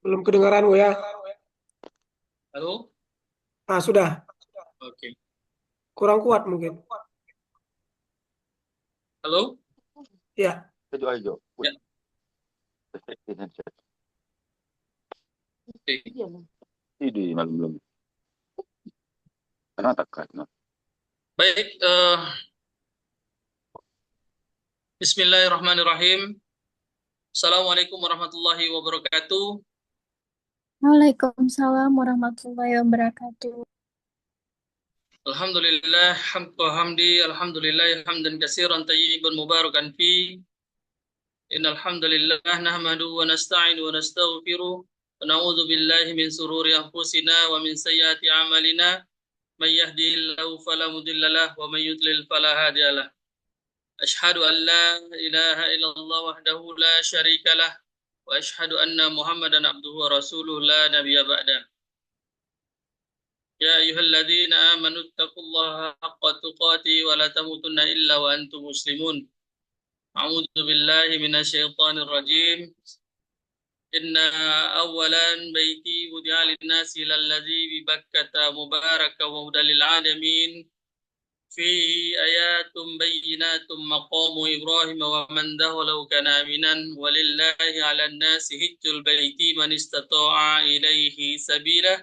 Belum kedengaran Bu ya? Halo? Ah, sudah. Oke. Kurang kuat mungkin. Halo? Ya, Hijau hijau. Ya. Oke. Ini malam belum. Kenapa tak? Baik, Bismillahirrahmanirrahim. Assalamualaikum warahmatullahi wabarakatuh. Waalaikumsalam warahmatullahi wabarakatuh. Alhamdulillah, alhamdulillah, hamdan katsiran tayyiban mubarakan fi. Innal hamdalillah nahmaduhu wa nasta'inu wa nastaghfiruh wa na'udzu billahi min sururi anfusina wa min sayyiati a'malina. May yahdihillahu fala mudilla lahu wa may yudlil fala hadiya lahu. أشهد أن لا إله إلا الله وحده لا شريك له وأشهد أن محمدا عبده ورسوله لا نبي بعده يا أيها الذين آمنوا اتقوا الله حق تقاته ولا تموتن إلا وأنتم مسلمون أعوذ بالله من الشيطان الرجيم إن أولا بيتي وضع للناس للذي ببكة مبارك وهدى للعالمين فيه آيات بينات مقام إبراهيم ومن دخله كان آمنا ولله على الناس حج البيت من استطاع إليه سبيلا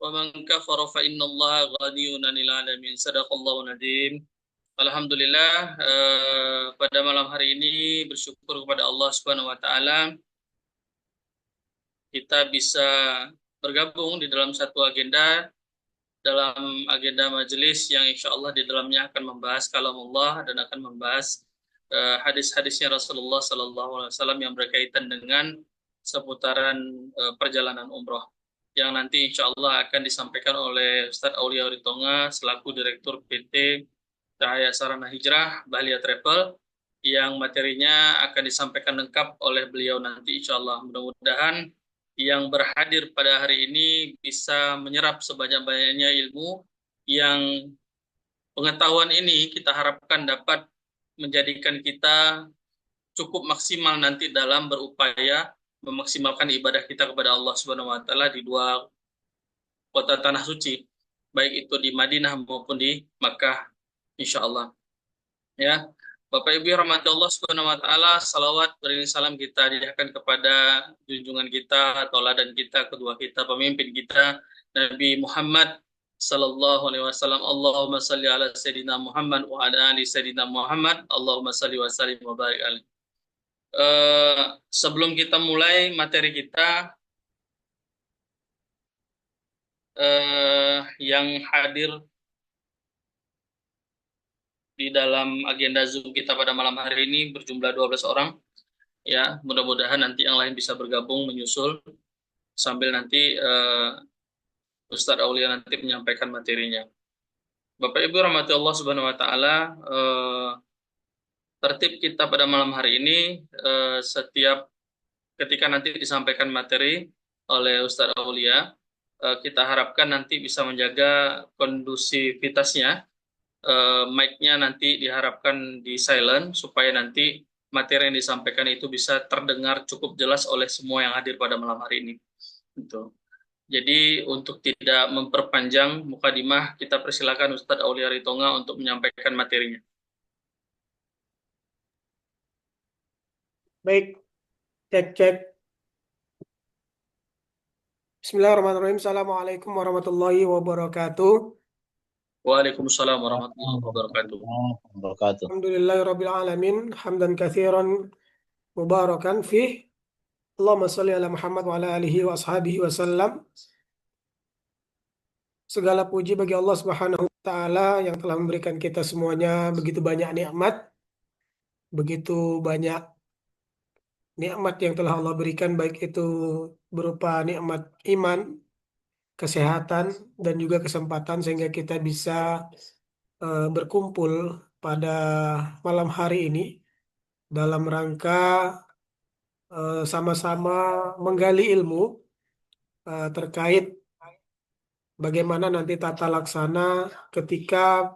ومن كفر فإن الله غني عن العالمين صدق الله العظيم. Alhamdulillah, pada malam hari ini bersyukur kepada Allah Subhanahu wa taala kita bisa bergabung di dalam satu agenda, dalam agenda majelis yang insya Allah di dalamnya akan membahas kalamullah dan akan membahas hadis-hadisnya Rasulullah Sallallahu Alaihi Wasallam yang berkaitan dengan seputaran perjalanan umroh yang nanti insya Allah akan disampaikan oleh Ustadz Aulia Ritonga selaku Direktur PT Cahaya Sarana Hijrah Bahlia Travel yang materinya akan disampaikan lengkap oleh beliau nanti insya Allah. Mudah-mudahan yang berhadir pada hari ini bisa menyerap sebanyak-banyaknya ilmu yang pengetahuan ini kita harapkan dapat menjadikan kita cukup maksimal nanti dalam berupaya memaksimalkan ibadah kita kepada Allah Subhanahu wa taala di dua kota tanah suci, baik itu di Madinah maupun di Makkah insya Allah. Ya, Bapak Ibu yang rahmati Allah Subhanahu wa taala, salawat beriring salam kita diakan kepada junjungan kita, tauladan kita, kedua kita, pemimpin kita, Nabi Muhammad sallallahu alaihi wasallam. Allahumma salli ala sayyidina Muhammad wa ala ali sayyidina Muhammad. Allahumma salli wa sallim wa barik alaihi. Sebelum kita mulai materi kita, yang hadir di dalam agenda Zoom kita pada malam hari ini berjumlah 12 orang. Ya, mudah-mudahan nanti yang lain bisa bergabung menyusul sambil nanti Ustadz Aulia nanti menyampaikan materinya. Bapak Ibu rahmati Allah Subhanahu wa taala, tertib kita pada malam hari ini setiap ketika nanti disampaikan materi oleh Ustadz Aulia, kita harapkan nanti bisa menjaga kondusivitasnya. Mic-nya nanti diharapkan di silent supaya nanti materi yang disampaikan itu bisa terdengar cukup jelas oleh semua yang hadir pada malam hari ini. Gitu. Jadi untuk tidak memperpanjang mukadimah, kita persilakan Ustadz Aulia Ritonga untuk menyampaikan materinya. baik. Cek. Bismillahirrahmanirrahim. Assalamualaikum warahmatullahi wabarakatuh. Waalaikumsalam warahmatullahi wabarakatuh. Alhamdulillahirabbil alamin, hamdan katsiran mubarakan fih. Allahumma shalli ala Muhammad wa ala alihi wa ashabihi wasallam. Segala puji bagi Allah Subhanahu wa taala yang telah memberikan kita semuanya begitu banyak nikmat, begitu banyak nikmat yang telah Allah berikan, baik itu berupa nikmat iman, kesehatan, dan juga kesempatan sehingga kita bisa berkumpul pada malam hari ini dalam rangka sama-sama menggali ilmu terkait bagaimana nanti tata laksana ketika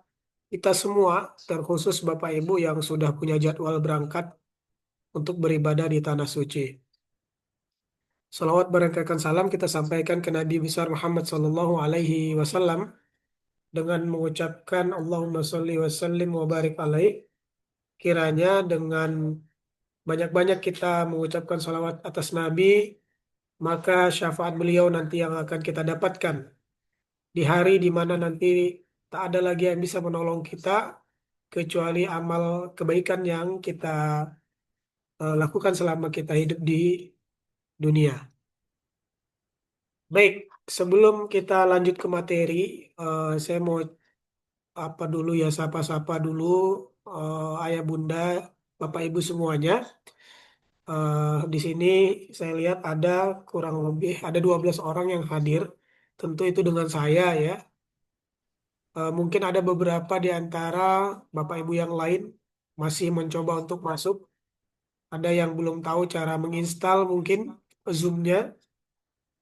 kita semua, terkhusus Bapak Ibu yang sudah punya jadwal berangkat untuk beribadah di Tanah Suci. Salawat barangkaikan salam kita sampaikan ke Nabi besar Muhammad Sallallahu Alaihi Wasallam dengan mengucapkan Allahumma sholli wa sallim wa barik alaih. Kiranya dengan banyak-banyak kita mengucapkan salawat atas Nabi, maka syafaat beliau nanti yang akan kita dapatkan di hari di mana nanti tak ada lagi yang bisa menolong kita kecuali amal kebaikan yang kita lakukan selama kita hidup di dunia. Baik, sebelum kita lanjut ke materi, saya mau apa dulu ya, sapa-sapa dulu ayah bunda, bapak ibu semuanya. Di sini saya lihat ada kurang lebih ada 12 orang yang hadir. Tentu itu dengan saya ya. Mungkin ada beberapa di antara bapak ibu yang lain masih mencoba untuk masuk. Ada yang belum tahu cara menginstal mungkin Zoom-nya,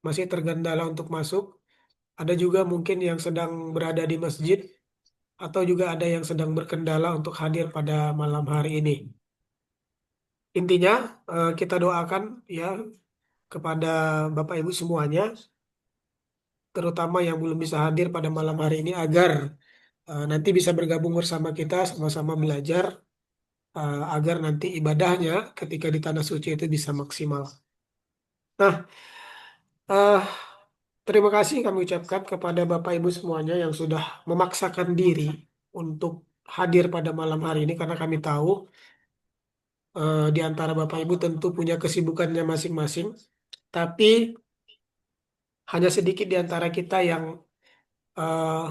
masih tergendala untuk masuk. Ada juga mungkin yang sedang berada di masjid atau juga ada yang sedang berkendala untuk hadir pada malam hari ini. Intinya kita doakan ya kepada Bapak Ibu semuanya, terutama yang belum bisa hadir pada malam hari ini agar nanti bisa bergabung bersama kita sama-sama belajar agar nanti ibadahnya ketika di tanah suci itu bisa maksimal. Nah, eh, terima kasih kami ucapkan kepada Bapak Ibu semuanya yang sudah memaksakan diri untuk hadir pada malam hari ini karena kami tahu di antara Bapak Ibu tentu punya kesibukannya masing-masing, tapi hanya sedikit di antara kita yang eh,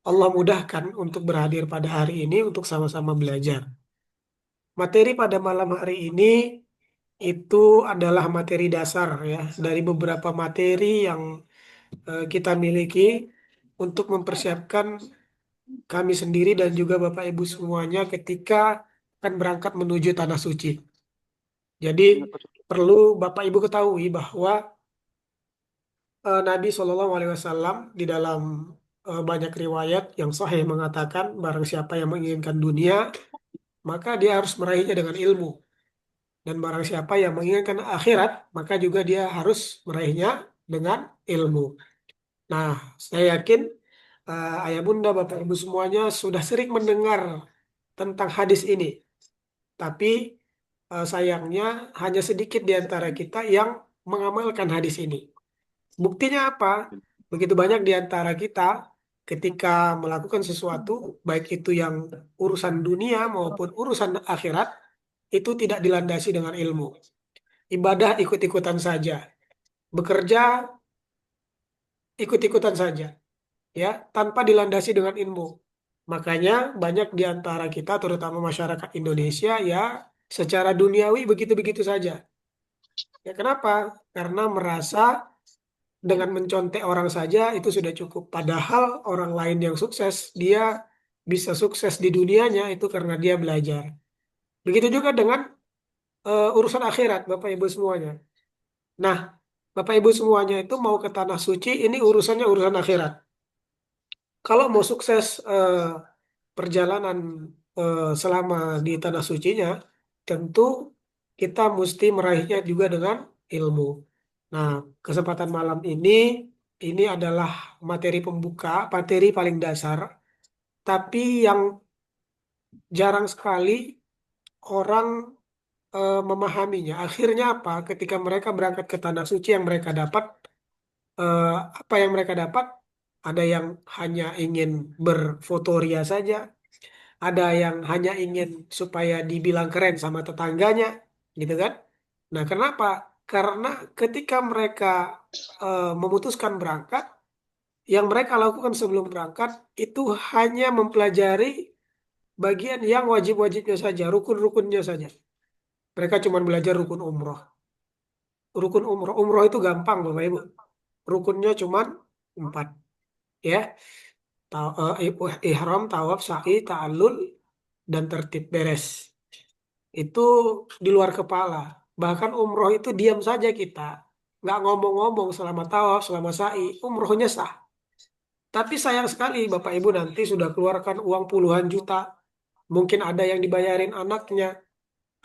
Allah mudahkan untuk berhadir pada hari ini untuk sama-sama belajar. Materi pada malam hari ini itu adalah materi dasar ya dari beberapa materi yang kita miliki untuk mempersiapkan kami sendiri dan juga Bapak Ibu semuanya ketika akan berangkat menuju tanah suci. Jadi perlu Bapak Ibu ketahui bahwa Nabi Shallallahu Alaihi Wasallam di dalam banyak riwayat yang sahih mengatakan barang siapa yang menginginkan dunia maka dia harus meraihnya dengan ilmu, dan barang siapa yang menginginkan akhirat maka juga dia harus meraihnya dengan ilmu. Nah, saya yakin ayah bunda bapak ibu semuanya sudah sering mendengar tentang hadis ini, tapi sayangnya hanya sedikit di antara kita yang mengamalkan hadis ini. Buktinya apa? Begitu banyak di antara kita ketika melakukan sesuatu, baik itu yang urusan dunia maupun urusan akhirat, itu tidak dilandasi dengan ilmu. Ibadah ikut-ikutan saja. Bekerja ikut-ikutan saja, ya, tanpa dilandasi dengan ilmu. Makanya banyak di antara kita, terutama masyarakat Indonesia, ya, secara duniawi begitu-begitu saja. Ya, kenapa? Karena merasa dengan mencontek orang saja itu sudah cukup. Padahal orang lain yang sukses, dia bisa sukses di dunianya itu karena dia belajar. Begitu juga dengan urusan akhirat, Bapak Ibu semuanya. Nah, Bapak Ibu semuanya itu mau ke tanah suci, ini urusannya urusan akhirat. Kalau mau sukses perjalanan selama di tanah sucinya, tentu kita mesti meraihnya juga dengan ilmu. Nah, kesempatan malam ini adalah materi pembuka, materi paling dasar, tapi yang jarang sekali orang memahaminya. Akhirnya apa? Ketika mereka berangkat ke tanah suci yang mereka dapat, eh, apa yang mereka dapat? Ada yang hanya ingin berfotoria saja, ada yang hanya ingin supaya dibilang keren sama tetangganya, gitu kan? Nah, kenapa? Karena ketika mereka memutuskan berangkat, yang mereka lakukan sebelum berangkat itu hanya mempelajari bagian yang wajib-wajibnya saja, rukun-rukunnya saja. Mereka cuma belajar rukun umroh. Rukun umroh, umroh itu gampang, Bapak Ibu. Rukunnya cuma 4, ya. Ihram, tawaf, sa'i, ta'allul, dan tertib beres. Itu di luar kepala. Bahkan umroh itu diam saja kita. Nggak ngomong-ngomong selama tawaf, selama sa'i. Umrohnya sah. Tapi sayang sekali Bapak Ibu nanti sudah keluarkan uang puluhan juta. Mungkin ada yang dibayarin anaknya.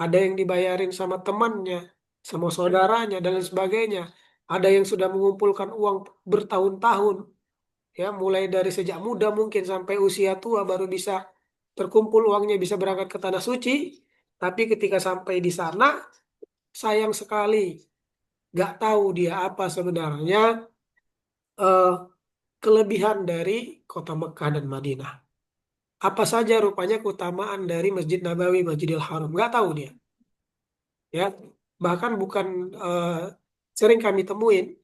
Ada yang dibayarin sama temannya. sama saudaranya dan lain sebagainya. Ada yang sudah mengumpulkan uang bertahun-tahun, ya mulai dari sejak muda mungkin sampai usia tua baru bisa terkumpul uangnya bisa berangkat ke tanah suci. Tapi ketika sampai di sana, sayang sekali nggak tahu dia apa sebenarnya eh, kelebihan dari kota Mekah dan Madinah. Apa saja rupanya keutamaan dari Masjid Nabawi, Masjidil Haram. Nggak tahu dia. Ya, bahkan bukan eh, sering kami temuin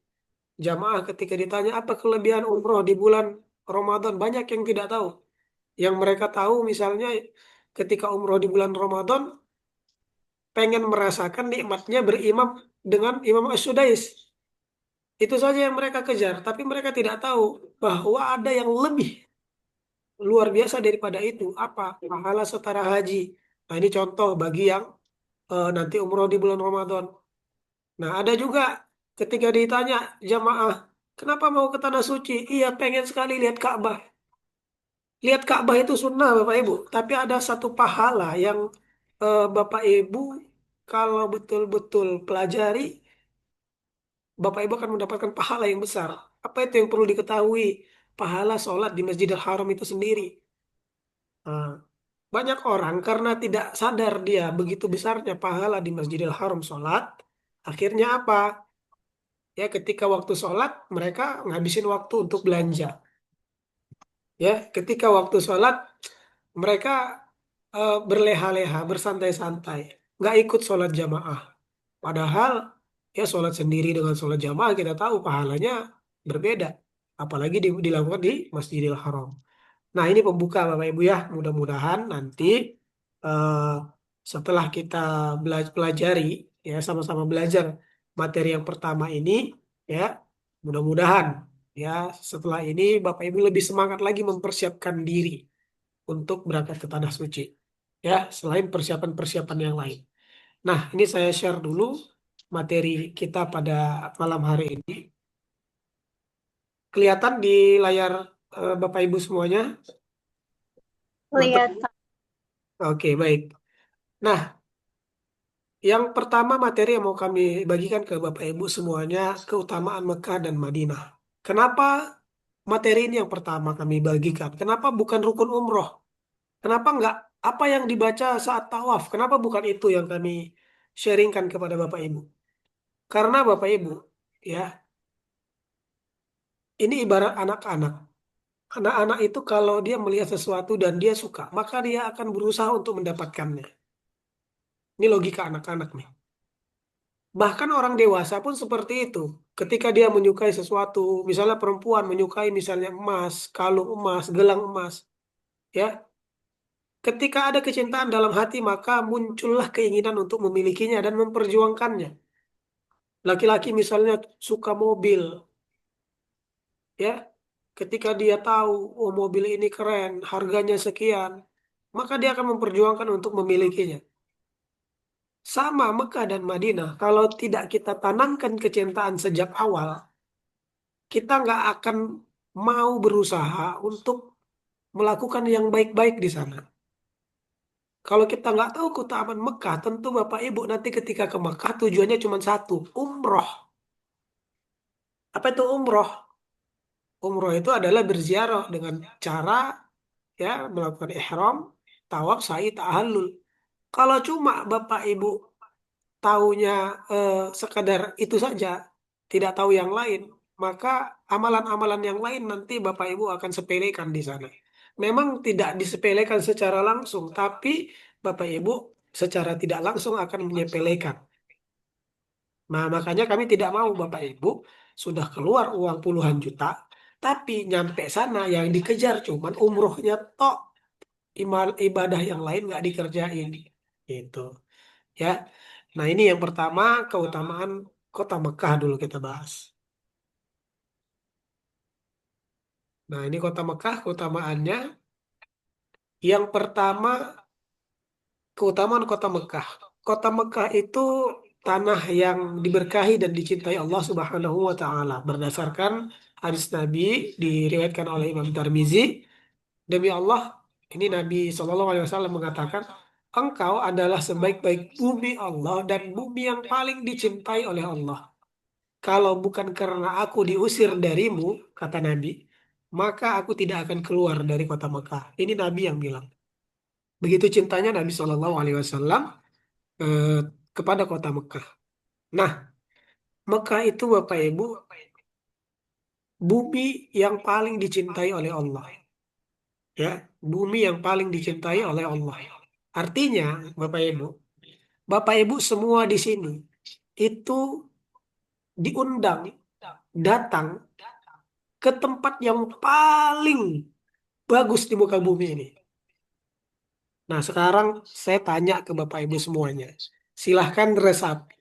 jamaah ketika ditanya apa kelebihan umroh di bulan Ramadan, banyak yang tidak tahu. Yang mereka tahu misalnya ketika umroh di bulan Ramadan pengen merasakan nikmatnya berimam dengan Imam As-Sudais. Itu saja yang mereka kejar, tapi mereka tidak tahu bahwa ada yang lebih luar biasa daripada itu. Apa? Pahala setara haji. Nah, ini contoh bagi yang nanti umroh di bulan Ramadan. Nah, ada juga ketika ditanya jamaah, kenapa mau ke Tanah Suci? Iya, pengen sekali lihat Ka'bah. Lihat Ka'bah itu sunnah, Bapak Ibu. Tapi ada satu pahala yang Bapak Ibu kalau betul-betul pelajari, Bapak Ibu akan mendapatkan pahala yang besar. Apa itu yang perlu diketahui? Pahala sholat di Masjidil Haram itu sendiri. Nah, banyak orang karena tidak sadar dia begitu besarnya pahala di Masjidil Haram sholat, akhirnya apa? Ya, ketika waktu sholat mereka ngabisin waktu untuk belanja. Ya, ketika waktu sholat mereka berleha-leha, bersantai-santai, nggak ikut sholat jamaah. Padahal ya sholat sendiri dengan sholat jamaah kita tahu pahalanya berbeda, apalagi dilakukan di Masjidil Haram. Nah, ini pembuka Bapak Ibu ya. Mudah-mudahan nanti eh, setelah kita pelajari ya sama-sama belajar materi yang pertama ini ya, mudah-mudahan ya setelah ini Bapak Ibu lebih semangat lagi mempersiapkan diri untuk berangkat ke tanah suci. Ya, selain persiapan-persiapan yang lain. Nah, ini saya share dulu materi kita pada malam hari ini. Kelihatan di layar Bapak Ibu semuanya Lihat, materi. Oke, baik. Nah, yang pertama materi yang mau kami bagikan ke Bapak Ibu semuanya keutamaan Mekah dan Madinah. Kenapa materi ini yang pertama kami bagikan? Kenapa bukan rukun umroh? Kenapa enggak apa yang dibaca saat tawaf? Kenapa bukan itu yang kami sharingkan kepada Bapak Ibu? Karena Bapak Ibu, ya, ini ibarat anak-anak. Anak-anak itu kalau dia melihat sesuatu dan dia suka, maka dia akan berusaha untuk mendapatkannya. Ini logika anak-anak nih. Bahkan orang dewasa pun seperti itu. Ketika dia menyukai sesuatu, misalnya perempuan menyukai misalnya emas, kalung emas, gelang emas, ya. Ketika ada kecintaan dalam hati, maka muncullah keinginan untuk memilikinya dan memperjuangkannya. Laki-laki misalnya suka mobil, ya. Ketika dia tahu, oh mobil ini keren, harganya sekian, maka dia akan memperjuangkan untuk memilikinya. Sama Mekah dan Madinah, kalau tidak kita tanamkan kecintaan sejak awal, kita nggak akan mau berusaha untuk melakukan yang baik-baik di sana. Kalau kita nggak tahu keutamaan Mekah, tentu Bapak Ibu nanti ketika ke Mekah tujuannya cuma satu, umroh. Apa itu umroh? Umroh itu adalah berziarah dengan cara ya melakukan ihram, tawaf, sa'i, ta'allul. Kalau cuma Bapak Ibu taunya sekadar itu saja, tidak tahu yang lain, maka amalan-amalan yang lain nanti Bapak Ibu akan sepelekan di sana. Memang tidak disepelekan secara langsung, tapi Bapak Ibu secara tidak langsung akan menyepelekan. Nah, makanya kami tidak mau Bapak Ibu sudah keluar uang puluhan juta, tapi nyampe sana yang dikejar cuman umrohnya tok, ibadah yang lain nggak dikerjain. Gitu. Ya. Nah, ini yang pertama keutamaan kota Mekah dulu kita bahas. Nah, ini kota Mekah keutamaannya. Yang pertama keutamaan kota Mekah. Kota Mekah itu tanah yang diberkahi dan dicintai Allah Subhanahu wa taala berdasarkan hadis Nabi diriwayatkan oleh Imam Tirmizi. Demi Allah, ini Nabi Shallallahu alaihi wasallam mengatakan, engkau adalah sebaik-baik bumi Allah dan bumi yang paling dicintai oleh Allah. Kalau bukan karena aku diusir darimu, kata Nabi, maka aku tidak akan keluar dari kota Mekah. Ini Nabi yang bilang. Begitu cintanya Nabi Shallallahu Alaihi Wasallam eh, kepada kota Mekah. Nah, Mekah itu Bapak Ibu bumi yang paling dicintai oleh Allah. Ya, bumi yang paling dicintai oleh Allah. Artinya, Bapak Ibu semua di sini itu diundang datang ke tempat yang paling bagus di muka bumi ini. Nah, sekarang saya tanya ke Bapak Ibu semuanya. Silahkan resapi.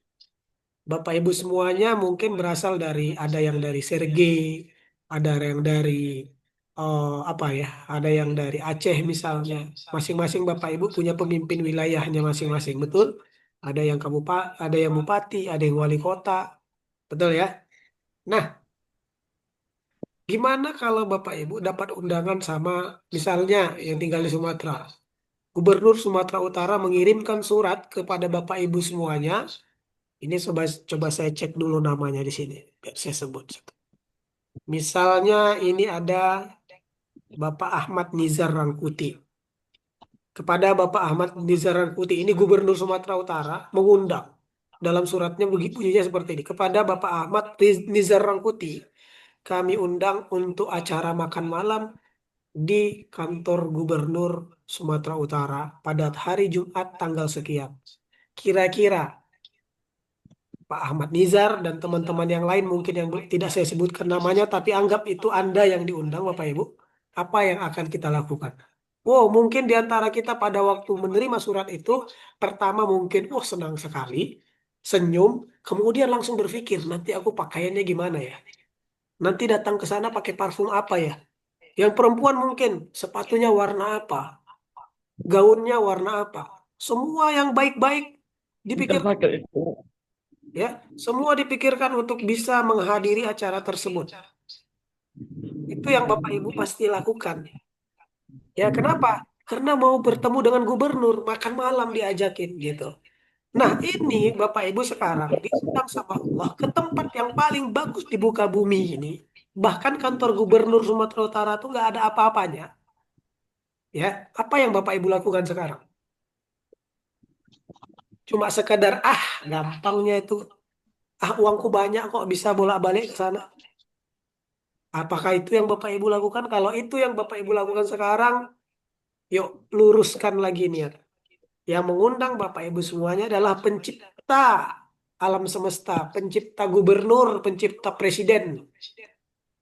Bapak Ibu semuanya mungkin berasal dari ada yang dari Sergei, ada yang dari apa ya, ada yang dari Aceh misalnya. Masing-masing Bapak Ibu punya pemimpin wilayahnya masing-masing, betul? Ada yang bupati, ada yang wali kota, betul ya? Nah, gimana kalau Bapak Ibu dapat undangan sama misalnya yang tinggal di Sumatera? Gubernur Sumatera Utara mengirimkan surat kepada Bapak Ibu semuanya. Ini coba saya cek dulu namanya di sini, biar saya sebut. Misalnya ini ada Bapak Ahmad Nizar Rangkuti. Kepada Bapak Ahmad Nizar Rangkuti, ini Gubernur Sumatera Utara mengundang. Dalam suratnya bunyinya seperti ini. Kepada Bapak Ahmad Nizar Rangkuti, kami undang untuk acara makan malam di kantor Gubernur Sumatera Utara pada hari Jumat tanggal sekian. Kira-kira Pak Ahmad Nizar dan teman-teman yang lain mungkin yang tidak saya sebutkan namanya, tapi anggap itu Anda yang diundang, Bapak Ibu. Apa yang akan kita lakukan? Wow, mungkin di antara kita pada waktu menerima surat itu, pertama mungkin, wah senang sekali, senyum, kemudian langsung berpikir, nanti aku pakaiannya gimana ya? Nanti datang ke sana pakai parfum apa ya? Yang perempuan mungkin sepatunya warna apa? Gaunnya warna apa? Semua yang baik-baik dipikir ya, semua dipikirkan untuk bisa menghadiri acara tersebut. Itu yang Bapak Ibu pasti lakukan. Ya, kenapa? Karena mau bertemu dengan gubernur, makan malam diajakin gitu. Nah, ini Bapak Ibu sekarang diundang sama Allah ke tempat yang paling bagus di muka bumi ini. Bahkan kantor gubernur Sumatera Utara tuh nggak ada apa-apanya. Ya, apa yang Bapak Ibu lakukan sekarang? Cuma sekadar, gampangnya itu. Uangku banyak kok bisa bolak-balik ke sana. Apakah itu yang Bapak Ibu lakukan? Kalau itu yang Bapak Ibu lakukan sekarang, yuk luruskan lagi niat. Yang mengundang Bapak Ibu semuanya adalah pencipta alam semesta, pencipta gubernur, pencipta presiden,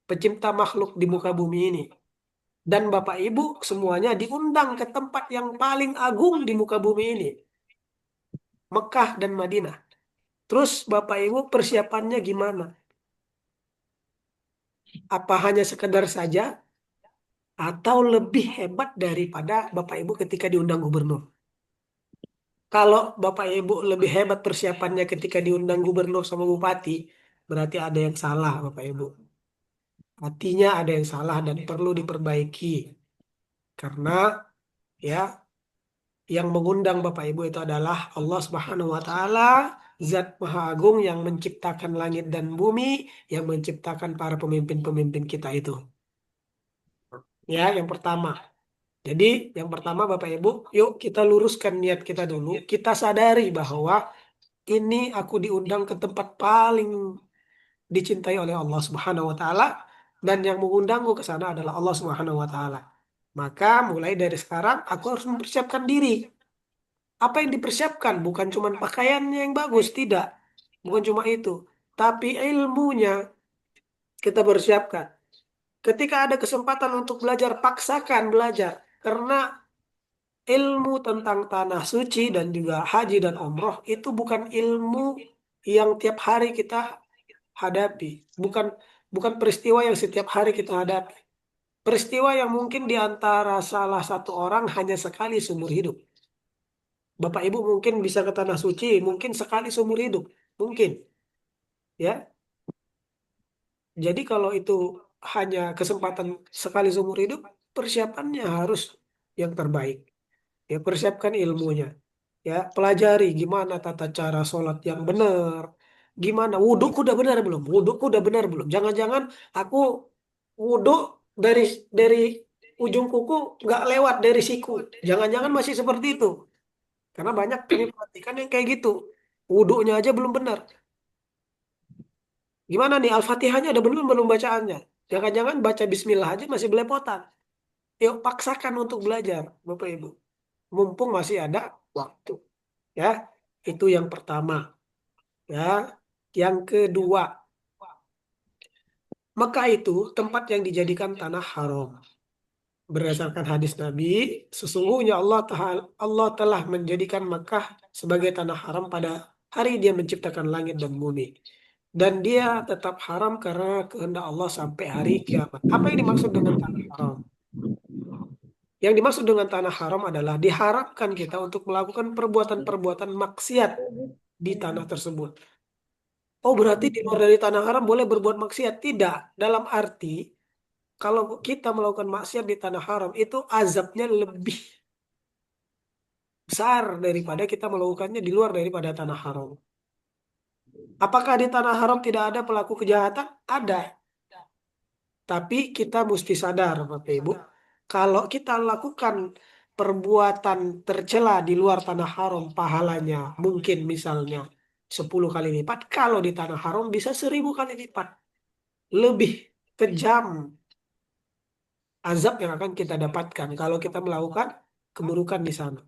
pencipta makhluk di muka bumi ini. Dan Bapak Ibu semuanya diundang ke tempat yang paling agung di muka bumi ini, Mekah dan Madinah. Terus Bapak Ibu persiapannya gimana? Apa hanya sekedar saja atau lebih hebat daripada Bapak Ibu ketika diundang gubernur? Kalau Bapak Ibu lebih hebat persiapannya ketika diundang gubernur sama bupati, berarti ada yang salah Bapak Ibu. Artinya ada yang salah dan perlu diperbaiki. Karena ya yang mengundang Bapak Ibu itu adalah Allah Subhanahu wa taala, Zat Maha Agung yang menciptakan langit dan bumi, yang menciptakan para pemimpin-pemimpin kita itu. Ya, yang pertama. Jadi, yang pertama Bapak Ibu, yuk kita luruskan niat kita dulu. Kita sadari bahwa ini aku diundang ke tempat paling dicintai oleh Allah Subhanahu wa taala dan yang mengundangku ke sana adalah Allah Subhanahu wa taala. Maka mulai dari sekarang aku harus mempersiapkan diri. Apa yang dipersiapkan bukan cuma pakaiannya yang bagus, tidak. Bukan cuma itu, tapi ilmunya kita persiapkan. Ketika ada kesempatan untuk belajar, paksakan belajar. Karena ilmu tentang tanah suci dan juga haji dan umroh itu bukan ilmu yang tiap hari kita hadapi. Bukan bukan peristiwa yang setiap hari kita hadapi. Peristiwa yang mungkin di antara salah satu orang hanya sekali seumur hidup. Bapak Ibu mungkin bisa ke tanah suci, mungkin sekali seumur hidup. Mungkin, ya. Jadi kalau itu hanya kesempatan sekali seumur hidup, persiapannya harus yang terbaik. Ya, persiapkan ilmunya. Ya, pelajari gimana tata cara sholat yang benar. Gimana wudhuku udah benar belum? Wudhuku udah benar belum? Jangan-jangan aku wudhu dari dari ujung kuku nggak lewat dari siku. Jangan-jangan masih seperti itu. Karena banyak kami perhatikan yang kayak gitu. Wudhunya aja belum benar. Gimana nih Al-Fatihahnya udah benar belum bacaannya? Jangan-jangan baca Bismillah aja masih belepotan. Yuk paksakan untuk belajar, Bapak Ibu. Mumpung masih ada waktu. Ya, itu yang pertama. Ya, yang kedua, Mekah itu tempat yang dijadikan tanah haram. Berdasarkan hadis Nabi, sesungguhnya Allah telah menjadikan Mekah sebagai tanah haram pada hari Dia menciptakan langit dan bumi. Dan dia tetap haram karena kehendak Allah sampai hari kiamat. Apa yang dimaksud dengan tanah haram? Yang dimaksud dengan tanah haram adalah diharapkan kita untuk melakukan perbuatan-perbuatan maksiat di tanah tersebut. Oh, berarti di luar dari tanah haram boleh berbuat maksiat? Tidak. Dalam arti, kalau kita melakukan maksiat di tanah haram, itu azabnya lebih besar daripada kita melakukannya di luar daripada tanah haram. Apakah di tanah haram tidak ada pelaku kejahatan? Ada. Tapi kita mesti sadar, Bapak Ibu, kalau kita lakukan perbuatan tercela di luar tanah haram, pahalanya mungkin misalnya 10 kali lipat. Kalau di tanah haram bisa 1000 kali lipat. Lebih kejam azab yang akan kita dapatkan kalau kita melakukan keburukan di sana.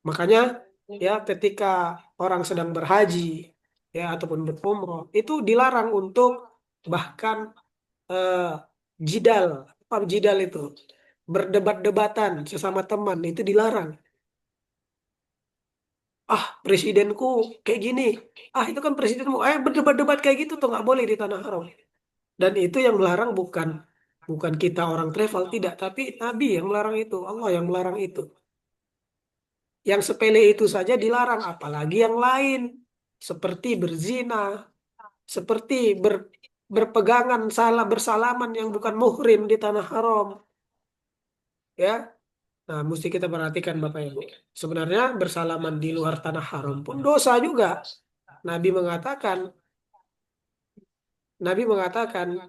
Makanya ya ketika orang sedang berhaji ya ataupun berumroh itu dilarang untuk bahkan eh, jidal, apa jidal itu? Berdebat-debatan sesama teman itu dilarang. Ah, presidenku kayak gini. Ah, itu kan presidenmu. Berdebat-debat kayak gitu tuh nggak boleh di tanah haram. Dan itu yang melarang bukan bukan kita orang travel tidak, tapi Nabi yang melarang itu, Allah yang melarang itu. Yang sepele itu saja dilarang, apalagi yang lain seperti berzina, seperti berpegangan salah bersalaman yang bukan muhrim di tanah haram, ya. Nah, mesti kita perhatikan Bapak Ibu. Sebenarnya bersalaman di luar tanah haram pun dosa juga. Nabi mengatakan, Nabi mengatakan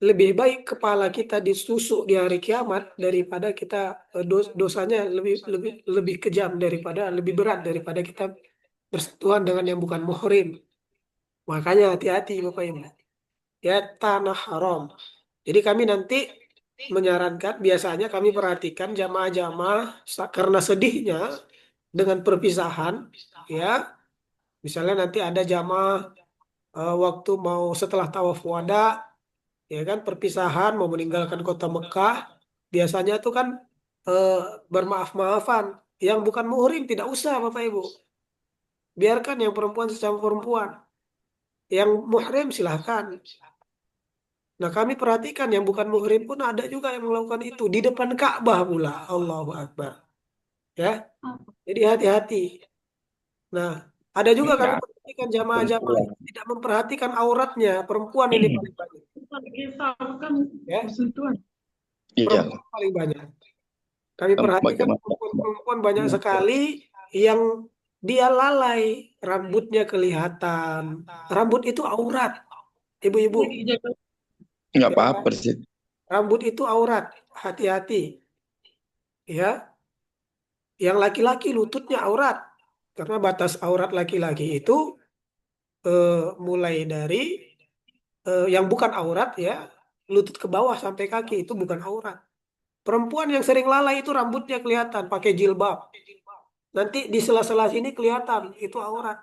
lebih baik kepala kita ditusuk di hari kiamat daripada kita dosanya lebih lebih lebih kejam daripada lebih berat daripada kita bersentuhan dengan yang bukan muhrim. Makanya hati-hati Bapak Ibu. Ya tanah haram. Jadi kami nanti menyarankan biasanya kami perhatikan jamaah-jamaah karena sedihnya dengan perpisahan ya. Misalnya nanti ada jamaah waktu mau setelah tawaf wada ya kan perpisahan mau meninggalkan kota Mekah biasanya tuh kan eh, bermaaf-maafan yang bukan muhrim tidak usah Bapak Ibu biarkan yang perempuan sesama perempuan yang muhrim silahkan. Nah kami perhatikan yang bukan muhrim pun ada juga yang melakukan itu di depan Ka'bah pula Allahu Akbar ya jadi hati-hati. Nah ada juga kami Iya, perhatikan jamaah-jamaah yang tidak memperhatikan auratnya perempuan ini paling banyak ya iya. perempuan paling banyak. Kami perhatikan Bagaimana? perempuan-perempuan banyak sekali yang dia lalai, rambutnya kelihatan. Rambut itu aurat, ibu-ibu. Nggak Ya, apa-apa sih. rambut itu aurat, hati-hati. Ya, yang laki-laki lututnya aurat, karena batas aurat laki-laki itu eh, mulai dari yang bukan aurat ya, lutut ke bawah sampai kaki itu bukan aurat. Perempuan yang sering lalai itu rambutnya kelihatan pakai jilbab. Nanti di sela-sela sini kelihatan itu aurat.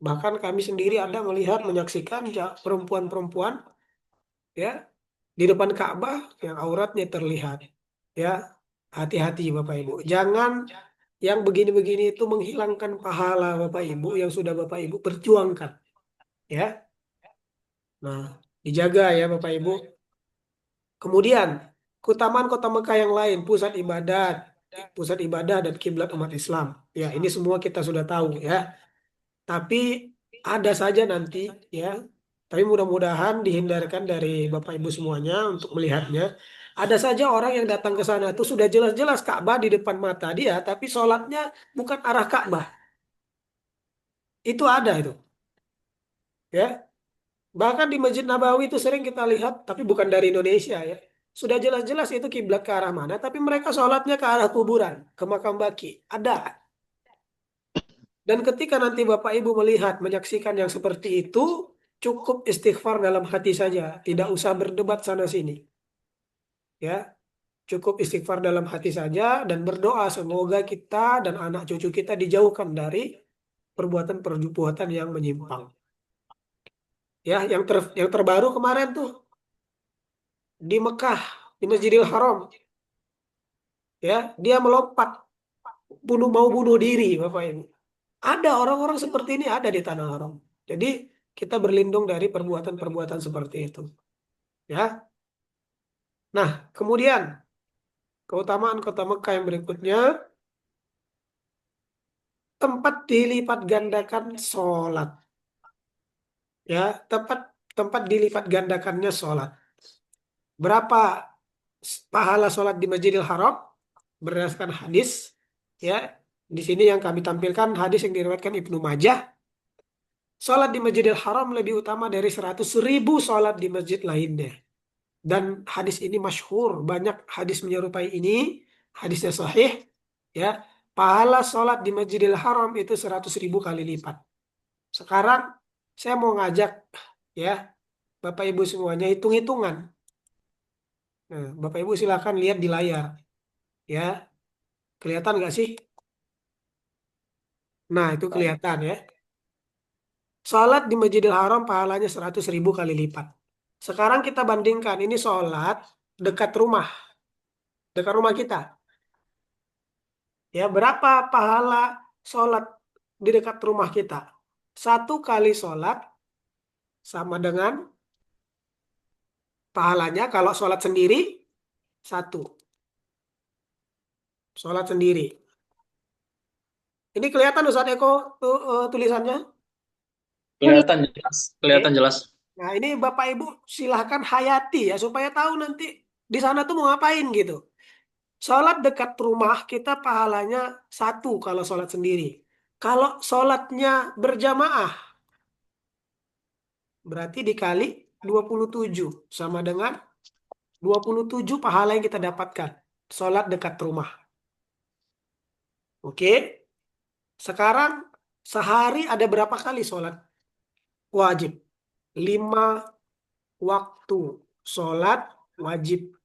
Bahkan kami sendiri ada melihat menyaksikan perempuan-perempuan ya di depan Ka'bah yang auratnya terlihat. Ya, hati-hati Bapak Ibu. Jangan yang begini-begini itu menghilangkan pahala Bapak Ibu yang sudah Bapak Ibu perjuangkan. Ya, nah dijaga ya Bapak Ibu. Kemudian keutamaan kota Mekah yang lain, pusat ibadah dan kiblat umat Islam. Ya, ini semua kita sudah tahu ya. Tapi ada saja nanti ya. Tapi mudah-mudahan dihindarkan dari Bapak Ibu semuanya untuk melihatnya. Ada saja orang yang datang ke sana itu sudah jelas-jelas Ka'bah di depan mata dia, tapi sholatnya bukan arah Ka'bah. Itu ada itu, ya. Bahkan di Masjid Nabawi itu sering kita lihat, tapi bukan dari Indonesia ya. Sudah jelas-jelas itu kiblat ke arah mana, tapi mereka sholatnya ke arah kuburan, ke makam baki. Ada. Dan ketika nanti Bapak Ibu melihat, menyaksikan yang seperti itu, cukup istighfar dalam hati saja, tidak usah berdebat sana sini. Ya, cukup istighfar dalam hati saja dan berdoa semoga kita dan anak cucu kita dijauhkan dari perbuatan-perbuatan yang menyimpang. Ya, yang terbaru kemarin tuh di Mekah, di Masjidil Haram, ya, dia melompat mau bunuh diri, Bapak Ibu. Ada orang-orang seperti ini ada di tanah haram. Jadi kita berlindung dari perbuatan-perbuatan seperti itu. Ya. Nah, kemudian keutamaan kota Mekah yang berikutnya, tempat dilipat gandakan sholat. Ya, tempat tempat dilipat gandakannya sholat. Berapa pahala sholat di Masjidil Haram berdasarkan hadis? Ya, di sini yang kami tampilkan hadis yang diriwayatkan Ibnu Majah. Sholat di Masjidil Haram lebih utama dari 100.000 sholat di masjid lainnya. Dan hadis ini masyhur, banyak hadis menyerupai ini, hadisnya sahih, ya. Pahala sholat di Masjidil Haram itu 100.000 kali lipat. Sekarang saya mau ngajak, ya, Bapak Ibu semuanya hitung-hitungan. Nah, Bapak Ibu silakan lihat di layar, ya. Kelihatan nggak sih? Nah, itu kelihatan ya. Sholat di Masjidil Haram pahalanya 100.000 kali lipat. Sekarang kita bandingkan, ini sholat dekat rumah kita. Ya, berapa pahala sholat di dekat rumah kita? Satu kali sholat sama dengan pahalanya kalau sholat sendiri, satu. Sholat sendiri. Ini kelihatan Ustaz Eko tulisannya? Kelihatan jelas, kelihatan Oke. jelas. Nah, ini Bapak Ibu silahkan hayati ya, supaya tahu nanti di sana tuh mau ngapain gitu. Sholat dekat rumah kita pahalanya satu kalau sholat sendiri. Kalau sholatnya berjamaah, berarti dikali 27 sama dengan 27 pahala yang kita dapatkan. Sholat dekat rumah. Oke. Sekarang sehari ada berapa kali sholat wajib? 5 waktu sholat wajib.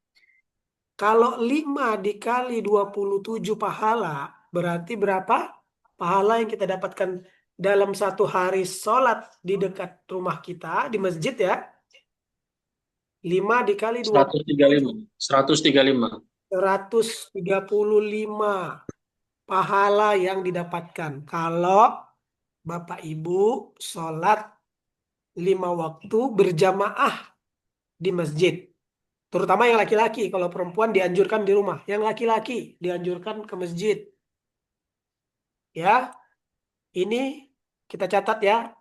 Kalau 5 dikali 27 pahala, berarti berapa pahala yang kita dapatkan dalam satu hari sholat di dekat rumah kita, di masjid ya. 5 dikali 135. 135. 135 pahala yang didapatkan kalau Bapak Ibu sholat 5 waktu berjamaah di masjid. Terutama yang laki-laki, kalau perempuan dianjurkan di rumah. Yang laki-laki dianjurkan ke masjid. Ya, ini kita catat ya,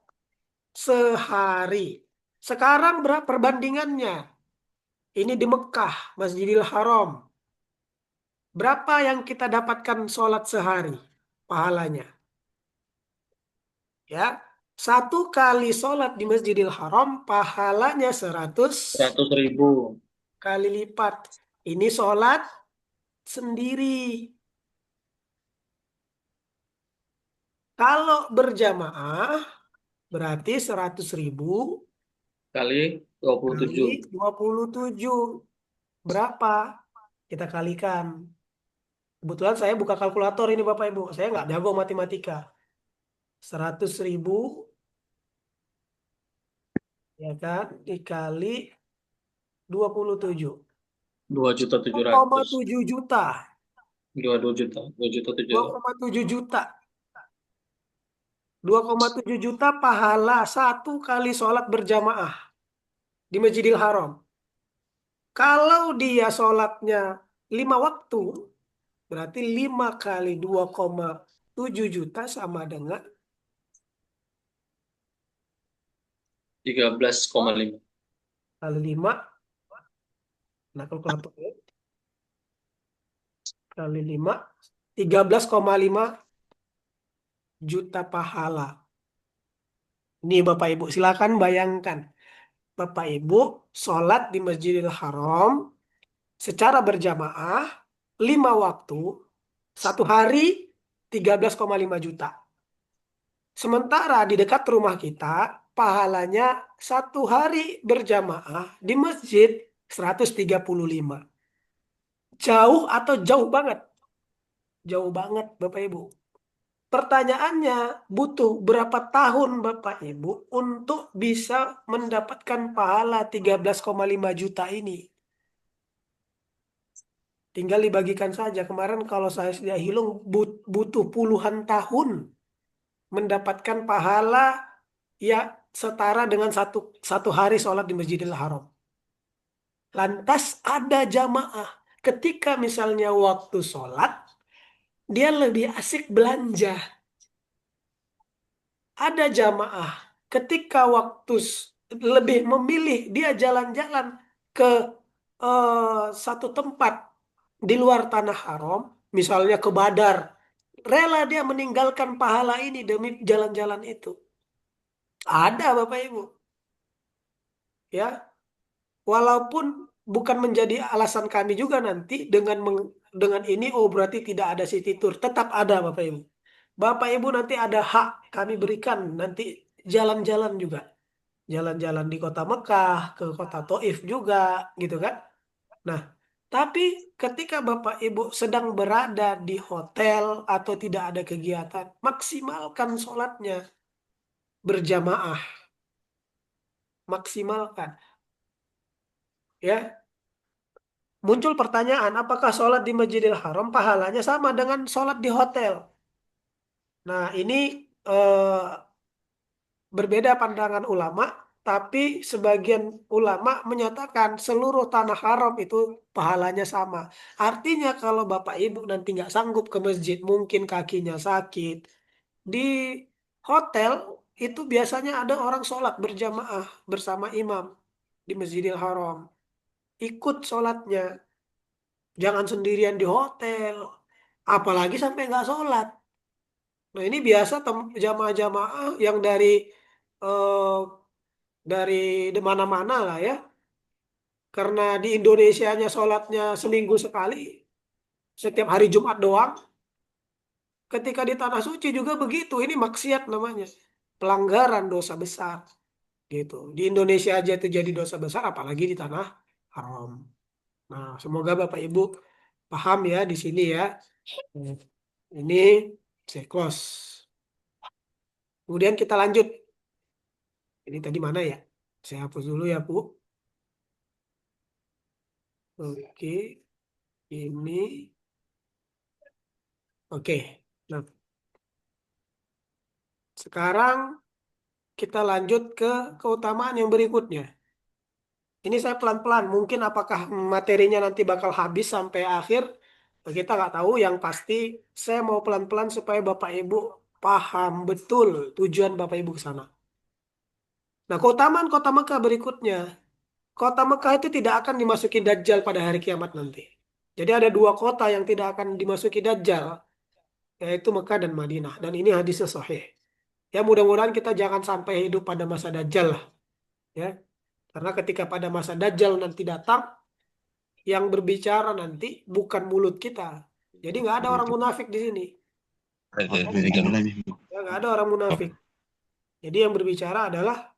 sehari. Sekarang berapa perbandingannya? Ini di Mekah, Masjidil Haram. Berapa yang kita dapatkan sholat sehari pahalanya? Ya, satu kali sholat di Masjidil Haram pahalanya 100 100.000. kali lipat. Ini sholat sendiri. Kalau berjamaah berarti 100.000 Kali 27. kali 27. Berapa? Kita kalikan. Kebetulan saya buka kalkulator ini Bapak Ibu. Saya nggak jago matematika. 100.000 ya kan dikali 27. 2.700.000. 2,7 juta. 22 juta. 2.700.000. 2,7 juta. 2,7 juta pahala satu kali sholat berjamaah di Masjidil Haram. Kalau dia sholatnya 5 waktu, berarti 5 kali 2,7 juta sama dengan 13,5. kali 5, Nah, kalkulator kali 5, 13,5 juta pahala. Ini Bapak Ibu, silakan bayangkan. Bapak Ibu sholat di Masjidil Haram secara berjamaah 5 waktu, satu hari 13,5 juta. Sementara di dekat rumah kita, pahalanya satu hari berjamaah di masjid 135. Jauh atau jauh banget? Jauh banget Bapak Ibu. Pertanyaannya, butuh berapa tahun Bapak Ibu untuk bisa mendapatkan pahala 13,5 juta ini? Tinggal dibagikan saja. Kemarin kalau saya sudah hitung butuh puluhan tahun mendapatkan pahala ya setara dengan satu satu hari sholat di Masjidil Haram. Lantas ada jamaah. Ketika misalnya waktu sholat, dia lebih asik belanja. Ada jamaah ketika waktu lebih memilih dia jalan-jalan ke satu tempat di luar tanah haram, misalnya ke Badar, rela dia meninggalkan pahala ini demi jalan-jalan itu. Ada Bapak Ibu, ya. Walaupun bukan menjadi alasan kami juga nanti dengan ini oh berarti tidak ada city tour, tetap ada Bapak Ibu. Bapak Ibu nanti ada hak kami berikan nanti jalan-jalan juga. Jalan-jalan di kota Mekah, ke kota Taif juga, gitu kan. Nah, tapi ketika Bapak Ibu sedang berada di hotel atau tidak ada kegiatan, maksimalkan sholatnya berjamaah, maksimalkan. Ya, muncul pertanyaan, apakah sholat di Masjidil Haram pahalanya sama dengan sholat di hotel? Nah, ini eh, berbeda pandangan ulama, tapi sebagian ulama menyatakan seluruh tanah haram itu pahalanya sama. Artinya kalau Bapak Ibu nanti nggak sanggup ke masjid, mungkin kakinya sakit, di hotel itu biasanya ada orang sholat berjamaah bersama imam di Masjidil Haram. Ikut sholatnya, jangan sendirian di hotel, apalagi sampai nggak sholat. Nah ini biasa jamaah-jamaah yang eh, dari mana-mana lah ya. Karena di Indonesianya sholatnya seminggu sekali, setiap hari Jumat doang. Ketika di Tanah Suci juga begitu. Ini maksiat namanya. Pelanggaran dosa besar. Gitu. Di Indonesia aja itu jadi dosa besar, apalagi di Tanah Haram. Nah, semoga Bapak Ibu paham ya di sini ya. Ini saya close. Kemudian kita lanjut. Ini tadi mana ya? Saya hapus dulu ya, Bu. Oke. Ini. Oke. Nah, sekarang kita lanjut ke keutamaan yang berikutnya. Ini saya pelan-pelan. Mungkin apakah materinya nanti bakal habis sampai akhir? Kita nggak tahu. Yang pasti saya mau pelan-pelan supaya Bapak Ibu paham betul tujuan Bapak Ibu ke sana. Nah, keutamaan kota Mekah berikutnya. Kota Mekah itu tidak akan dimasuki Dajjal pada hari kiamat nanti. Jadi ada dua kota yang tidak akan dimasuki Dajjal, yaitu Mekah dan Madinah. Dan ini hadisnya sahih. Ya mudah-mudahan kita jangan sampai hidup pada masa Dajjal lah. Ya. Karena ketika pada masa Dajjal nanti datang, yang berbicara nanti bukan mulut kita. Jadi nggak ada orang munafik di sini. Ya, nggak ada orang munafik. Jadi yang berbicara adalah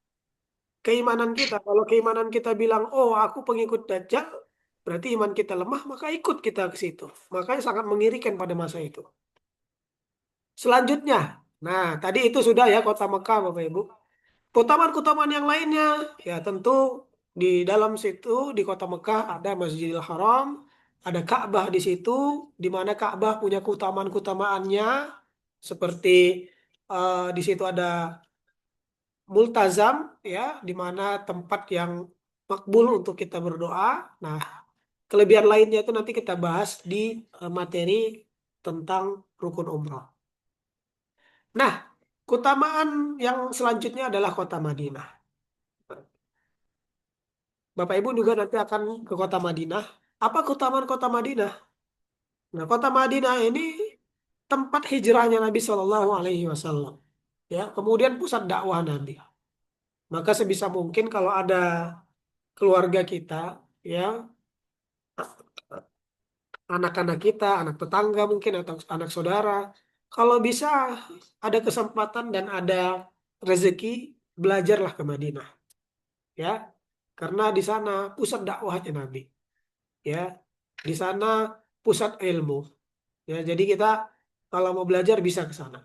keimanan kita. Kalau keimanan kita bilang, oh aku pengikut Dajjal, berarti iman kita lemah, maka ikut kita ke situ. Makanya sangat mengirikan pada masa itu. Selanjutnya, nah tadi itu sudah ya kota Mekah Bapak Ibu. Keutamaan-keutamaan yang lainnya, ya tentu di dalam situ di kota Mekah ada Masjidil Haram, ada Ka'bah di situ, di mana Ka'bah punya keutamaan-keutamaannya, seperti di situ ada multazam, ya, di mana tempat yang makbul untuk kita berdoa. Nah, kelebihan lainnya itu nanti kita bahas di materi tentang rukun umrah. Nah, keutamaan yang selanjutnya adalah kota Madinah. Bapak Ibu juga nanti akan ke kota Madinah. Apa keutamaan kota Madinah? Nah, kota Madinah ini tempat hijrahnya Nabi Shallallahu Alaihi Wasallam. Ya, kemudian pusat dakwah Nabi. Maka sebisa mungkin kalau ada keluarga kita, ya, anak-anak kita, anak tetangga mungkin atau anak saudara, kalau bisa ada kesempatan dan ada rezeki, belajarlah ke Madinah, ya, karena di sana pusat dakwahnya Nabi, ya, di sana pusat ilmu, ya. Jadi kita kalau mau belajar bisa ke sana.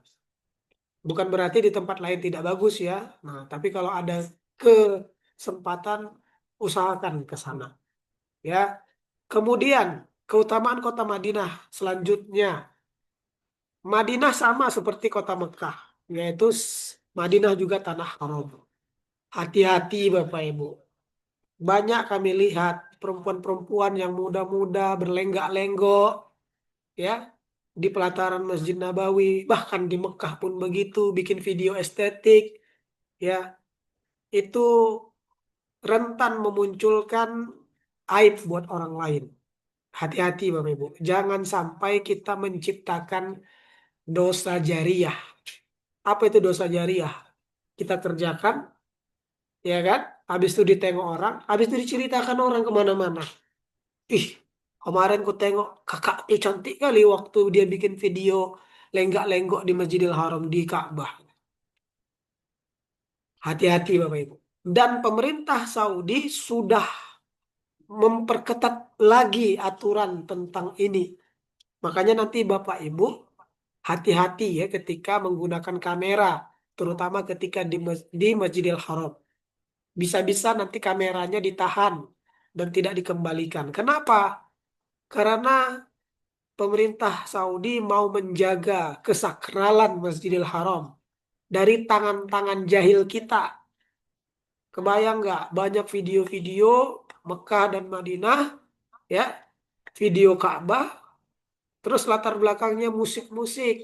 Bukan berarti di tempat lain tidak bagus ya. Nah, tapi kalau ada kesempatan usahakan ke sana, ya. Kemudian keutamaan kota Madinah selanjutnya, Madinah sama seperti kota Mekah, yaitu Madinah juga tanah haram. Hati-hati Bapak Ibu. Banyak kami lihat perempuan-perempuan yang muda-muda berlenggak-lenggok, ya, di pelataran Masjid Nabawi, bahkan di Mekah pun begitu, bikin video estetik, ya, itu rentan memunculkan aib buat orang lain. Hati-hati Bapak Ibu. Jangan sampai kita menciptakan dosa jariah. Apa itu dosa jariah? Kita kerjakan, ya kan? Habis itu ditengok orang, habis itu diceritakan orang kemana-mana. Ih, kemarin ku tengok kakak tuh cantik kali waktu dia bikin video lenggak-lenggok di Masjidil Haram di Ka'bah. Hati-hati Bapak Ibu. Dan pemerintah Saudi sudah memperketat lagi aturan tentang ini. Makanya nanti Bapak Ibu hati-hati ya ketika menggunakan kamera, terutama ketika di Masjidil Haram. Bisa-bisa nanti kameranya ditahan dan tidak dikembalikan. Kenapa? Karena pemerintah Saudi mau menjaga kesakralan Masjidil Haram dari tangan-tangan jahil kita. Kebayang nggak? Banyak video-video Mekah dan Madinah, ya, video Ka'bah, terus latar belakangnya musik-musik,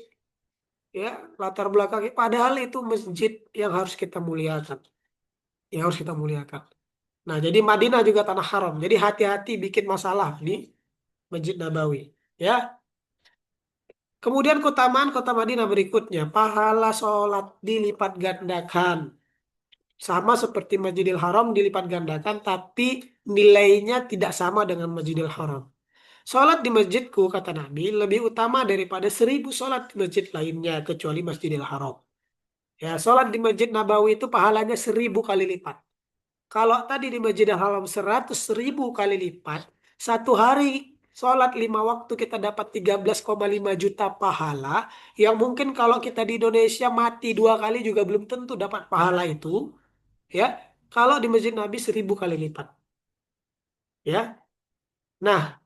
ya, latar belakangnya. Padahal itu masjid yang harus kita muliakan, yang harus kita muliakan. Nah, jadi Madinah juga tanah haram. Jadi hati-hati bikin masalah di Masjid Nabawi, ya. Kemudian keutamaan kota Madinah berikutnya, pahala sholat dilipat gandakan. Sama seperti Masjidil Haram dilipat gandakan, tapi nilainya tidak sama dengan Masjidil Haram. Sholat di masjidku, kata Nabi, lebih utama daripada 1.000 sholat di masjid lainnya, kecuali Masjidil Haram. Ya, sholat di Masjid Nabawi itu pahalanya 1.000 kali lipat. Kalau tadi di Masjidil Haram 100.000 kali lipat, satu hari sholat 5 waktu kita dapat 13,5 juta pahala, yang mungkin kalau kita di Indonesia mati 2 kali juga belum tentu dapat pahala itu, ya. Kalau di Masjid Nabi 1.000 kali lipat, ya. Nah,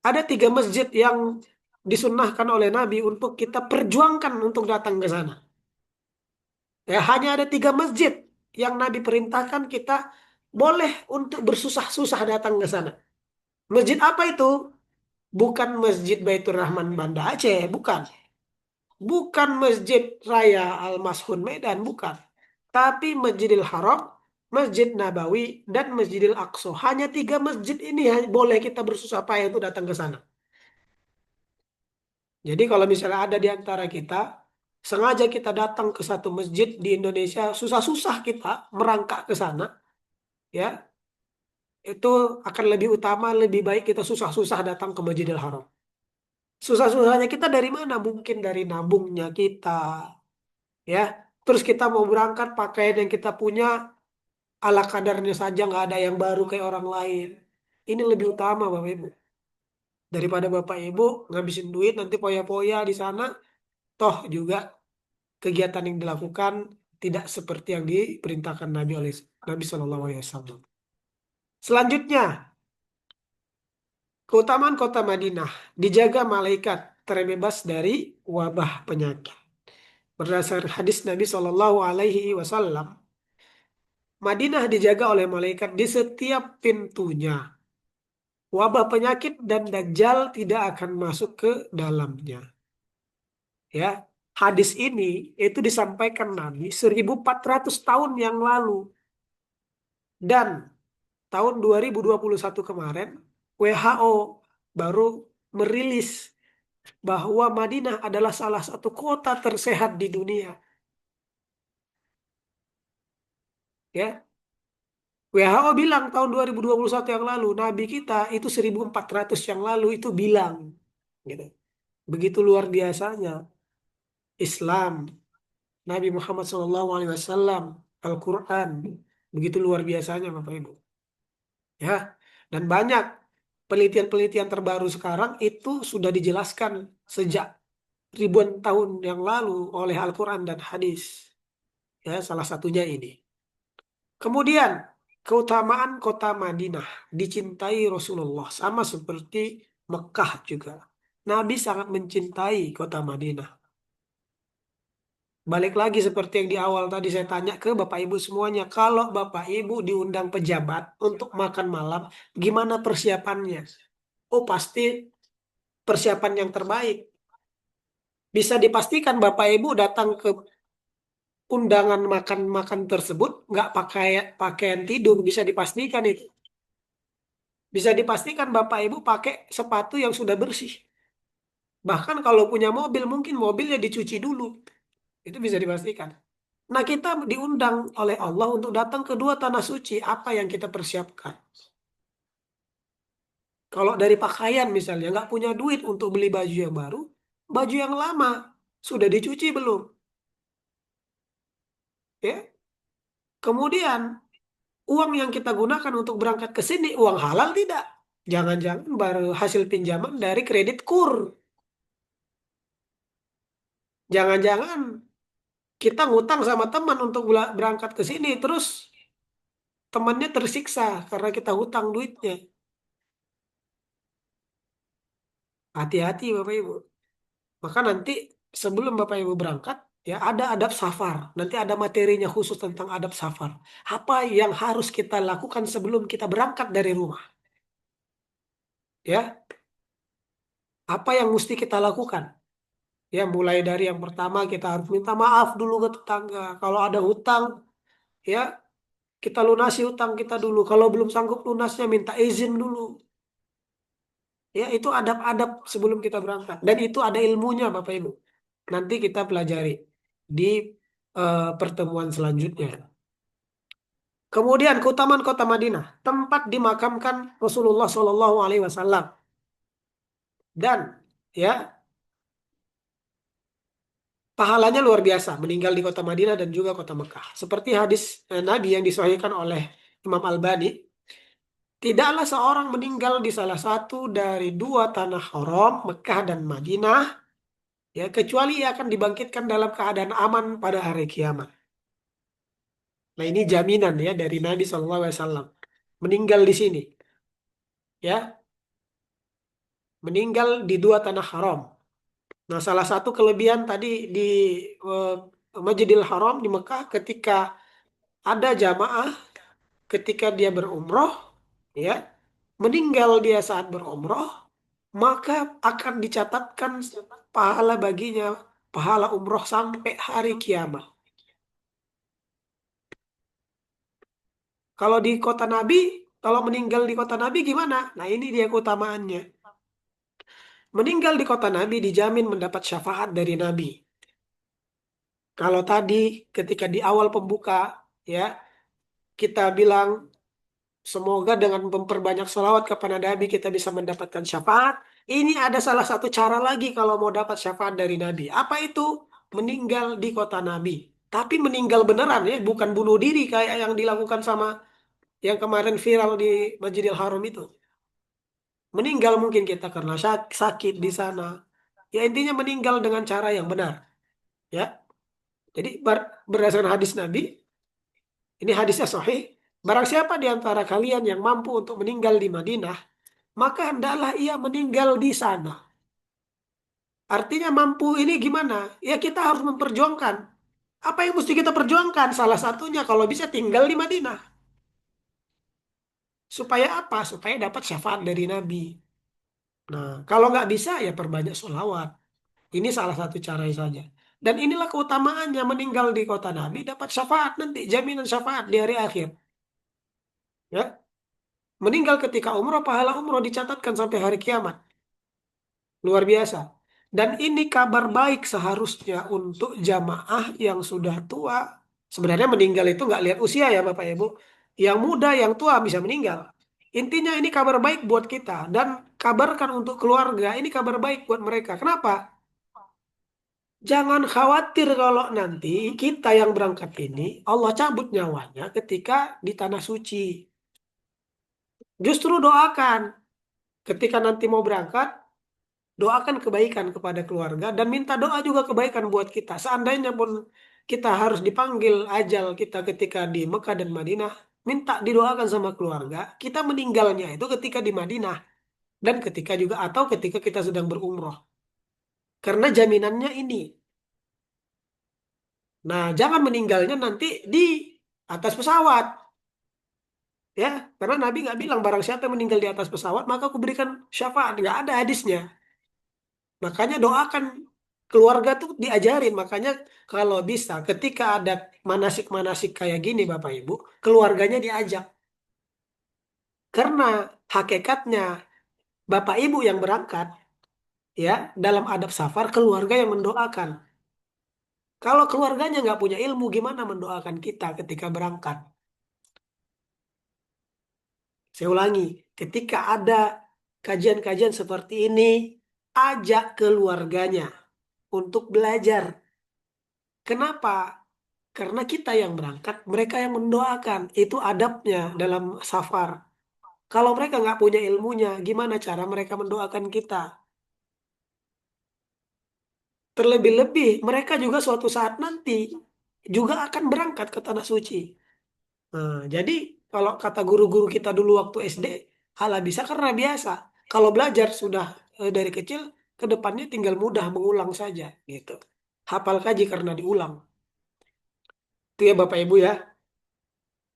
ada 3 masjid yang disunnahkan oleh Nabi untuk kita perjuangkan untuk datang ke sana. Ya, hanya ada 3 masjid yang Nabi perintahkan kita boleh untuk bersusah-susah datang ke sana. Masjid apa itu? Bukan Masjid Baitur Rahman Banda Aceh, bukan. Bukan Masjid Raya Al-Mashun Medan, bukan. Tapi Masjidil Haram, Masjid Nabawi, dan Masjidil Aqsa. Hanya 3 masjid ini boleh kita bersusah payah untuk datang ke sana. Jadi kalau misalnya ada di antara kita, sengaja kita datang ke satu masjid di Indonesia, susah-susah kita merangkak ke sana, ya, itu akan lebih utama, lebih baik kita susah-susah datang ke Masjidil Haram. Susah-susahnya kita dari mana? Mungkin dari nabungnya kita, ya. Terus kita mau berangkat pakaian yang kita punya ala kadarnya saja, nggak ada yang baru kayak orang lain. Ini lebih utama Bapak Ibu. Daripada Bapak Ibu ngabisin duit nanti poya-poya di sana, toh juga kegiatan yang dilakukan tidak seperti yang diperintahkan Nabi oleh Nabi Shallallahu Alaihi Wasallam. Selanjutnya, keutamaan kota Madinah dijaga malaikat terbebas dari wabah penyakit. Berdasar hadis Nabi Shallallahu Alaihi Wasallam, Madinah dijaga oleh malaikat di setiap pintunya. Wabah penyakit dan dajjal tidak akan masuk ke dalamnya. Ya, hadis ini itu disampaikan Nabi 1.400 tahun yang lalu. Dan tahun 2021 kemarin, WHO baru merilis bahwa Madinah adalah salah satu kota tersehat di dunia. Ya, WHO bilang tahun 2021 yang lalu, Nabi kita itu 1400 yang lalu itu bilang, gitu. Begitu luar biasanya Islam, Nabi Muhammad SAW, Al-Quran, begitu luar biasanya Bapak Ibu. Ya, dan banyak penelitian-penelitian terbaru sekarang itu sudah dijelaskan sejak ribuan tahun yang lalu oleh Al-Quran dan hadis. Ya, salah satunya ini. Kemudian, keutamaan kota Madinah dicintai Rasulullah sama seperti Mekah juga. Nabi sangat mencintai kota Madinah. Balik lagi seperti yang di awal tadi saya tanya ke Bapak Ibu semuanya. Kalau Bapak Ibu diundang pejabat untuk makan malam, gimana persiapannya? Oh, pasti persiapan yang terbaik. Bisa dipastikan Bapak Ibu datang ke undangan makan-makan tersebut nggak pakai pakaian tidur, bisa dipastikan itu. Bisa dipastikan Bapak Ibu pakai sepatu yang sudah bersih. Bahkan kalau punya mobil, mungkin mobilnya dicuci dulu. Itu bisa dipastikan. Nah, kita diundang oleh Allah untuk datang ke dua tanah suci. Apa yang kita persiapkan? Kalau dari pakaian misalnya, nggak punya duit untuk beli baju yang baru, baju yang lama sudah dicuci belum? Ya. Kemudian, uang yang kita gunakan untuk berangkat ke sini, uang halal tidak? Jangan-jangan baru hasil pinjaman dari kredit kur. Jangan-jangan kita ngutang sama teman untuk berangkat ke sini, terus temannya tersiksa karena kita hutang duitnya. Hati-hati Bapak Ibu. Maka nanti sebelum Bapak Ibu berangkat, ya ada adab safar. Nanti ada materinya khusus tentang adab safar. Apa yang harus kita lakukan sebelum kita berangkat dari rumah? Ya, apa yang mesti kita lakukan? Ya, mulai dari yang pertama kita harus minta maaf dulu ke tetangga. Kalau ada hutang, ya kita lunasi hutang kita dulu. Kalau belum sanggup lunasnya, minta izin dulu. Ya, itu adab-adab sebelum kita berangkat. Dan itu ada ilmunya, Bapak Ibu. Nanti kita pelajari di pertemuan selanjutnya. Kemudian keutamaan kota Madinah, tempat dimakamkan Rasulullah Shallallahu Alaihi Wasallam. Dan ya, pahalanya luar biasa meninggal di kota Madinah dan juga kota Mekah. Seperti hadis Nabi yang disahihkan oleh Imam Al-Bani, tidaklah seorang meninggal di salah satu dari dua tanah haram, Mekah dan Madinah, ya kecuali ia akan dibangkitkan dalam keadaan aman pada hari kiamat. Nah, ini jaminan ya dari Nabi SAW. Meninggal di sini, ya, meninggal di dua tanah haram. Nah, salah satu kelebihan tadi di eh, Masjidil Haram di Mekah ketika ada jamaah ketika dia berumroh, ya, meninggal dia saat berumroh, maka akan dicatatkan pahala baginya, pahala umroh sampai hari kiamat. Kalau di kota Nabi, kalau meninggal di kota Nabi gimana? Nah, ini dia keutamaannya. Meninggal di kota Nabi dijamin mendapat syafaat dari Nabi. Kalau tadi ketika di awal pembuka, ya, kita bilang semoga dengan memperbanyak sholawat kepada Nabi kita bisa mendapatkan syafaat. Ini ada salah satu cara lagi kalau mau dapat syafaat dari Nabi. Apa itu? Meninggal di kota Nabi. Tapi meninggal beneran ya, bukan bunuh diri kayak yang dilakukan sama yang kemarin viral di Masjidil Haram itu. Meninggal mungkin kita karena sakit di sana. Ya intinya meninggal dengan cara yang benar. Ya, jadi berdasarkan hadis Nabi, ini hadisnya sahih. Barang siapa di antara kalian yang mampu untuk meninggal di Madinah, maka hendaklah ia meninggal di sana. Artinya mampu ini gimana? Ya kita harus memperjuangkan. Apa yang mesti kita perjuangkan? Salah satunya kalau bisa tinggal di Madinah. Supaya apa? Supaya dapat syafaat dari Nabi. Nah, kalau nggak bisa ya perbanyak sholawat. Ini salah satu caranya saja. Dan inilah keutamaannya meninggal di kota Nabi dapat syafaat nanti, jaminan syafaat di hari akhir. Ya. Meninggal ketika umroh, pahala umroh dicatatkan sampai hari kiamat. Luar biasa. Dan ini kabar baik seharusnya untuk jamaah yang sudah tua. Sebenarnya meninggal itu nggak lihat usia ya Bapak Ibu. Yang muda, yang tua bisa meninggal. Intinya ini kabar baik buat kita. Dan kabarkan untuk keluarga, ini kabar baik buat mereka. Kenapa? Jangan khawatir kalau nanti kita yang berangkat ini, Allah cabut nyawanya ketika di tanah suci. Justru doakan ketika nanti mau berangkat, doakan kebaikan kepada keluarga dan minta doa juga kebaikan buat kita. Seandainya pun kita harus dipanggil ajal kita ketika di Mekah dan Madinah, minta didoakan sama keluarga. Kita meninggalnya itu ketika di Madinah dan ketika juga atau ketika kita sedang berumroh. Karena jaminannya ini. Nah, jangan meninggalnya nanti di atas pesawat. Ya, karena Nabi nggak bilang barang siapa yang meninggal di atas pesawat maka aku berikan syafaat. Nggak ada hadisnya. Makanya doakan keluarga tuh diajarin. Makanya kalau bisa ketika ada manasik-manasik kayak gini Bapak Ibu, keluarganya diajak. Karena hakikatnya Bapak Ibu yang berangkat ya dalam adab safar keluarga yang mendoakan. Kalau keluarganya nggak punya ilmu gimana mendoakan kita ketika berangkat? Saya ulangi, ketika ada kajian-kajian seperti ini, ajak keluarganya untuk belajar. Kenapa? Karena kita yang berangkat, mereka yang mendoakan. Itu adabnya dalam safar. Kalau mereka nggak punya ilmunya, gimana cara mereka mendoakan kita? Terlebih-lebih, mereka juga suatu saat nanti juga akan berangkat ke Tanah Suci. Nah, jadi kalau kata guru-guru kita dulu waktu SD, halah bisa karena biasa. Kalau belajar sudah dari kecil, ke depannya tinggal mudah mengulang saja gitu. Hafal kaji karena diulang. Itu ya Bapak Ibu ya.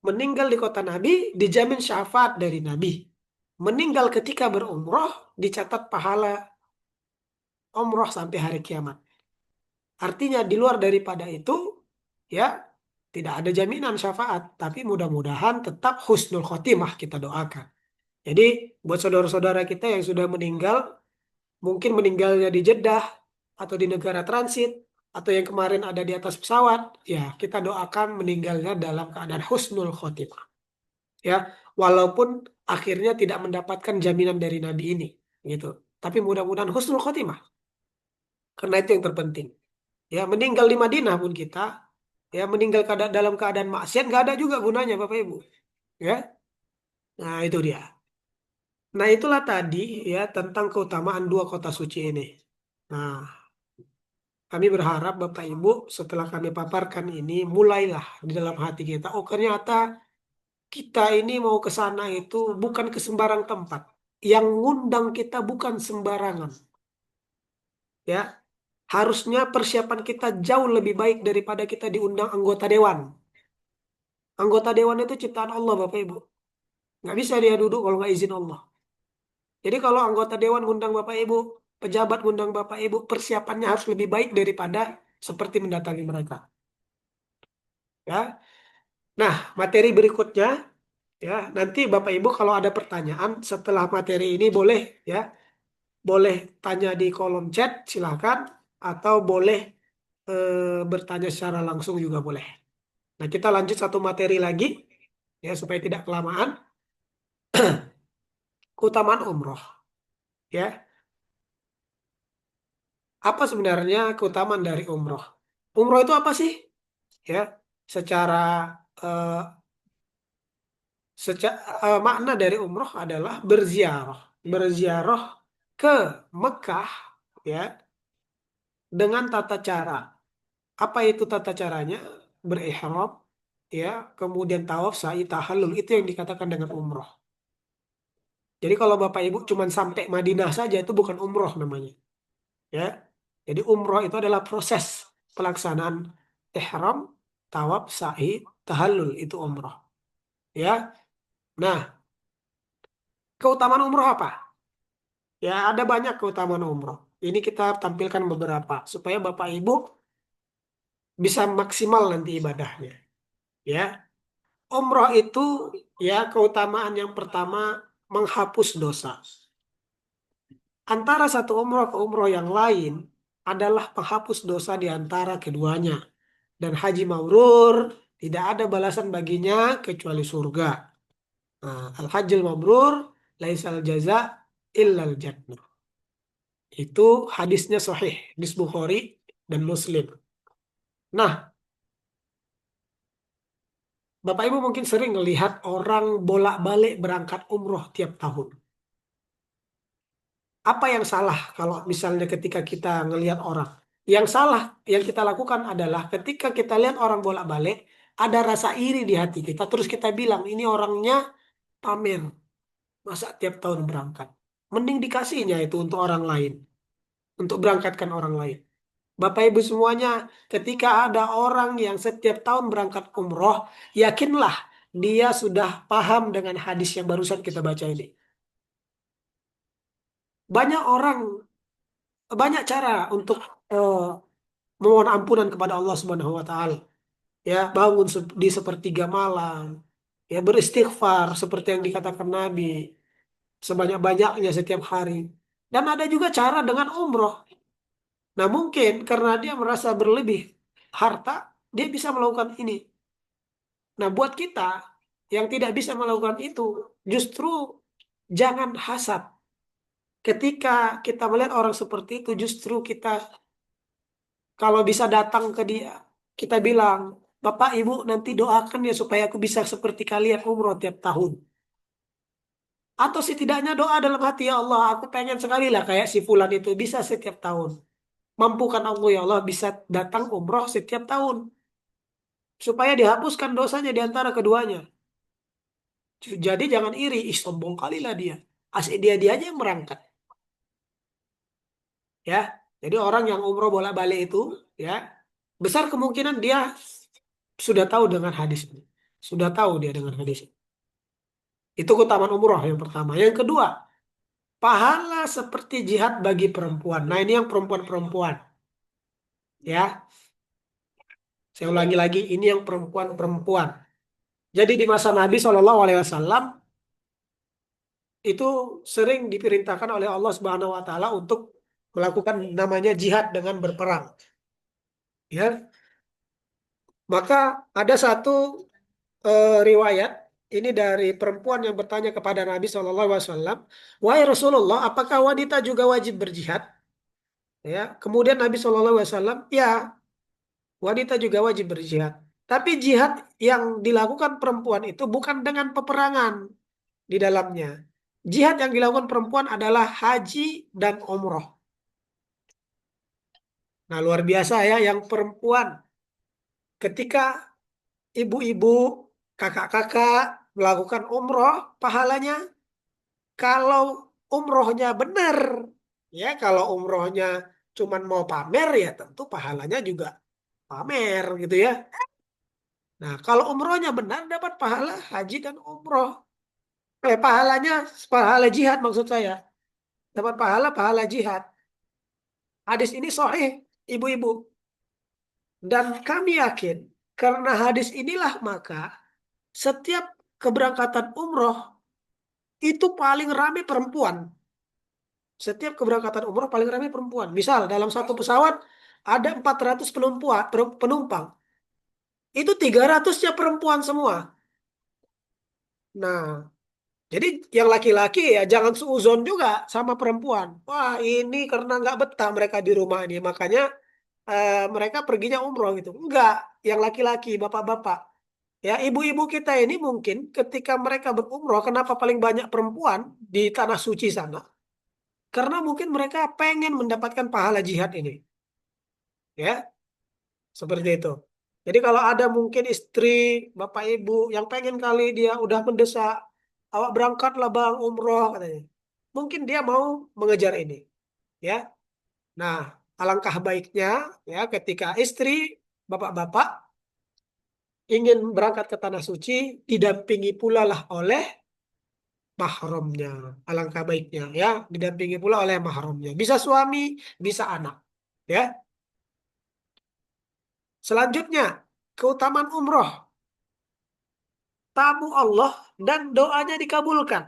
Meninggal di kota Nabi dijamin syafaat dari Nabi. Meninggal ketika berumroh dicatat pahala umroh sampai hari kiamat. Artinya di luar daripada itu ya tidak ada jaminan syafaat, tapi mudah-mudahan tetap husnul khotimah kita doakan. Jadi buat saudara-saudara kita yang sudah meninggal, mungkin meninggalnya di Jeddah atau di negara transit atau yang kemarin ada di atas pesawat, ya kita doakan meninggalnya dalam keadaan husnul khotimah. Ya, walaupun akhirnya tidak mendapatkan jaminan dari Nabi ini, gitu. Tapi mudah-mudahan husnul khotimah, karena itu yang terpenting. Ya, meninggal di Madinah pun kita, ya meninggal dalam keadaan maksiat nggak ada juga gunanya, Bapak Ibu. Ya, nah itu dia. Nah itulah tadi ya tentang keutamaan dua kota suci ini. Nah, kami berharap Bapak Ibu setelah kami paparkan ini, mulailah di dalam hati kita. Oh ternyata kita ini mau ke sana itu bukan ke sembarang tempat. Yang ngundang kita bukan sembarangan. Ya, harusnya persiapan kita jauh lebih baik daripada kita diundang anggota dewan. Anggota dewan itu ciptaan Allah, Bapak Ibu. Nggak bisa dia duduk kalau nggak izin Allah. Jadi kalau anggota dewan ngundang Bapak Ibu, pejabat ngundang Bapak Ibu, persiapannya harus lebih baik daripada seperti mendatangi mereka. Ya. Nah, materi berikutnya ya, nanti Bapak Ibu kalau ada pertanyaan setelah materi ini boleh ya, boleh tanya di kolom chat silakan atau boleh bertanya secara langsung juga boleh. Nah, kita lanjut satu materi lagi ya supaya tidak kelamaan. Keutamaan umroh ya. Apa sebenarnya keutamaan dari umroh? Umroh itu apa sih? Ya, secara eh, makna dari umroh adalah berziarah, berziarah ke Mekah ya dengan tata cara. Apa itu tata caranya? Berihram ya, kemudian tawaf, sa'i, tahallul itu yang dikatakan dengan umroh. Jadi kalau Bapak Ibu cuma sampai Madinah saja itu bukan umroh namanya, ya. Jadi umroh itu adalah proses pelaksanaan ihram, tawaf, sa'i, tahallul itu umroh, ya. Nah, keutamaan umroh apa? Ya, ada banyak keutamaan umroh. Ini kita tampilkan beberapa supaya Bapak Ibu bisa maksimal nanti ibadahnya, ya. Umroh itu ya keutamaan yang pertama menghapus dosa. Antara satu umroh ke umroh yang lain adalah penghapus dosa di antara keduanya. Dan haji mabrur tidak ada balasan baginya kecuali surga. Nah, al-hajjul mabrur laisal jaza illal jannah. Itu hadisnya sahih, hadis Bukhari dan Muslim. Nah, Bapak Ibu mungkin sering melihat orang bolak-balik berangkat umroh tiap tahun. Apa yang salah kalau misalnya ketika kita ngelihat orang? Yang salah yang kita lakukan adalah ketika kita lihat orang bolak-balik, ada rasa iri di hati kita. Terus kita bilang, ini orangnya pamer. Masa tiap tahun berangkat? Mending dikasihnya itu untuk orang lain. Untuk berangkatkan orang lain. Bapak Ibu semuanya, ketika ada orang yang setiap tahun berangkat umroh, yakinlah dia sudah paham dengan hadis yang barusan kita baca ini. Banyak orang, banyak cara untuk eh, memohon ampunan kepada Allah Subhanahu wa taala. Ya, bangun di sepertiga malam, ya beristighfar seperti yang dikatakan Nabi sebanyak-banyaknya setiap hari. Dan ada juga cara dengan umroh. Nah, mungkin karena dia merasa berlebih harta, dia bisa melakukan ini. Nah, buat kita yang tidak bisa melakukan itu, justru jangan hasad. Ketika kita melihat orang seperti itu, justru kita kalau bisa datang ke dia, kita bilang, Bapak Ibu nanti doakan ya supaya aku bisa seperti kalian umroh tiap tahun. Atau setidaknya doa dalam hati, ya Allah, aku pengen sekali lah kayak si Fulan itu bisa setiap tahun. Mampukan Allah ya Allah bisa datang umroh setiap tahun. Supaya dihapuskan dosanya di antara keduanya. Jadi jangan iri, ih sombong kali lah dia. Asik dia aja yang berangkat. Ya, jadi orang yang umroh bolak-balik itu, ya, besar kemungkinan dia sudah tahu dengan hadis ini. Sudah tahu dia dengan hadis ini. Itu keutamaan umroh yang pertama. Yang kedua, pahala seperti jihad bagi perempuan. Nah, ini yang perempuan-perempuan. Ya, saya ulangi lagi, ini yang perempuan-perempuan. Jadi di masa Nabi SAW itu sering diperintahkan oleh Allah Subhanahu Wa Taala untuk melakukan namanya jihad dengan berperang. Ya, maka ada satu riwayat ini dari perempuan yang bertanya kepada Nabi SAW, wahai Rasulullah, apakah wanita juga wajib berjihad? Ya, kemudian Nabi SAW, ya, wanita juga wajib berjihad. Tapi jihad yang dilakukan perempuan itu bukan dengan peperangan di dalamnya. Jihad yang dilakukan perempuan adalah haji dan umroh. Nah, luar biasa ya yang perempuan. Ketika ibu-ibu, kakak-kakak melakukan umroh, pahalanya kalau umrohnya benar, ya kalau umrohnya cuman mau pamer ya tentu pahalanya juga pamer gitu ya. Nah, kalau umrohnya benar dapat pahala haji dan umroh. Pahalanya pahala jihad maksud saya. Dapat pahala jihad. Hadis ini sahih, ibu-ibu. Dan kami yakin karena hadis inilah maka setiap keberangkatan umroh itu paling ramai perempuan. Setiap keberangkatan umroh paling ramai perempuan. Misal dalam satu pesawat ada 400 penumpang. Itu 300-nya perempuan semua. Nah, jadi yang laki-laki ya jangan suuzon juga sama perempuan. Wah, ini karena nggak betah mereka di rumah ini, makanya mereka perginya umroh gitu. Enggak, yang laki-laki, bapak-bapak. Ya, ibu-ibu kita ini mungkin ketika mereka berumroh, kenapa paling banyak perempuan di tanah suci sana? Karena mungkin mereka pengen mendapatkan pahala jihad ini. Ya, seperti itu. Jadi kalau ada mungkin istri, bapak ibu yang pengen kali dia udah mendesak, awak berangkatlah bang umroh katanya. Mungkin dia mau mengejar ini. Ya, nah alangkah baiknya ya ketika istri, bapak-bapak ingin berangkat ke tanah suci, didampingi pula lah oleh mahramnya. Alangkah baiknya ya, didampingi pula oleh mahramnya. Bisa suami, bisa anak. Ya. Selanjutnya, keutamaan umroh. tamu Allah dan doanya dikabulkan.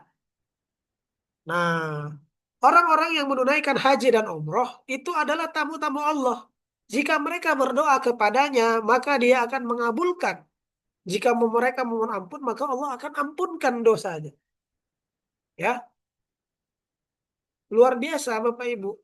Nah, orang-orang yang menunaikan haji dan umroh itu adalah tamu-tamu Allah. Jika mereka berdoa kepadanya, maka Dia akan mengabulkan. Jika mereka memohon ampun, maka Allah akan ampunkan dosanya. Ya, luar biasa Bapak Ibu.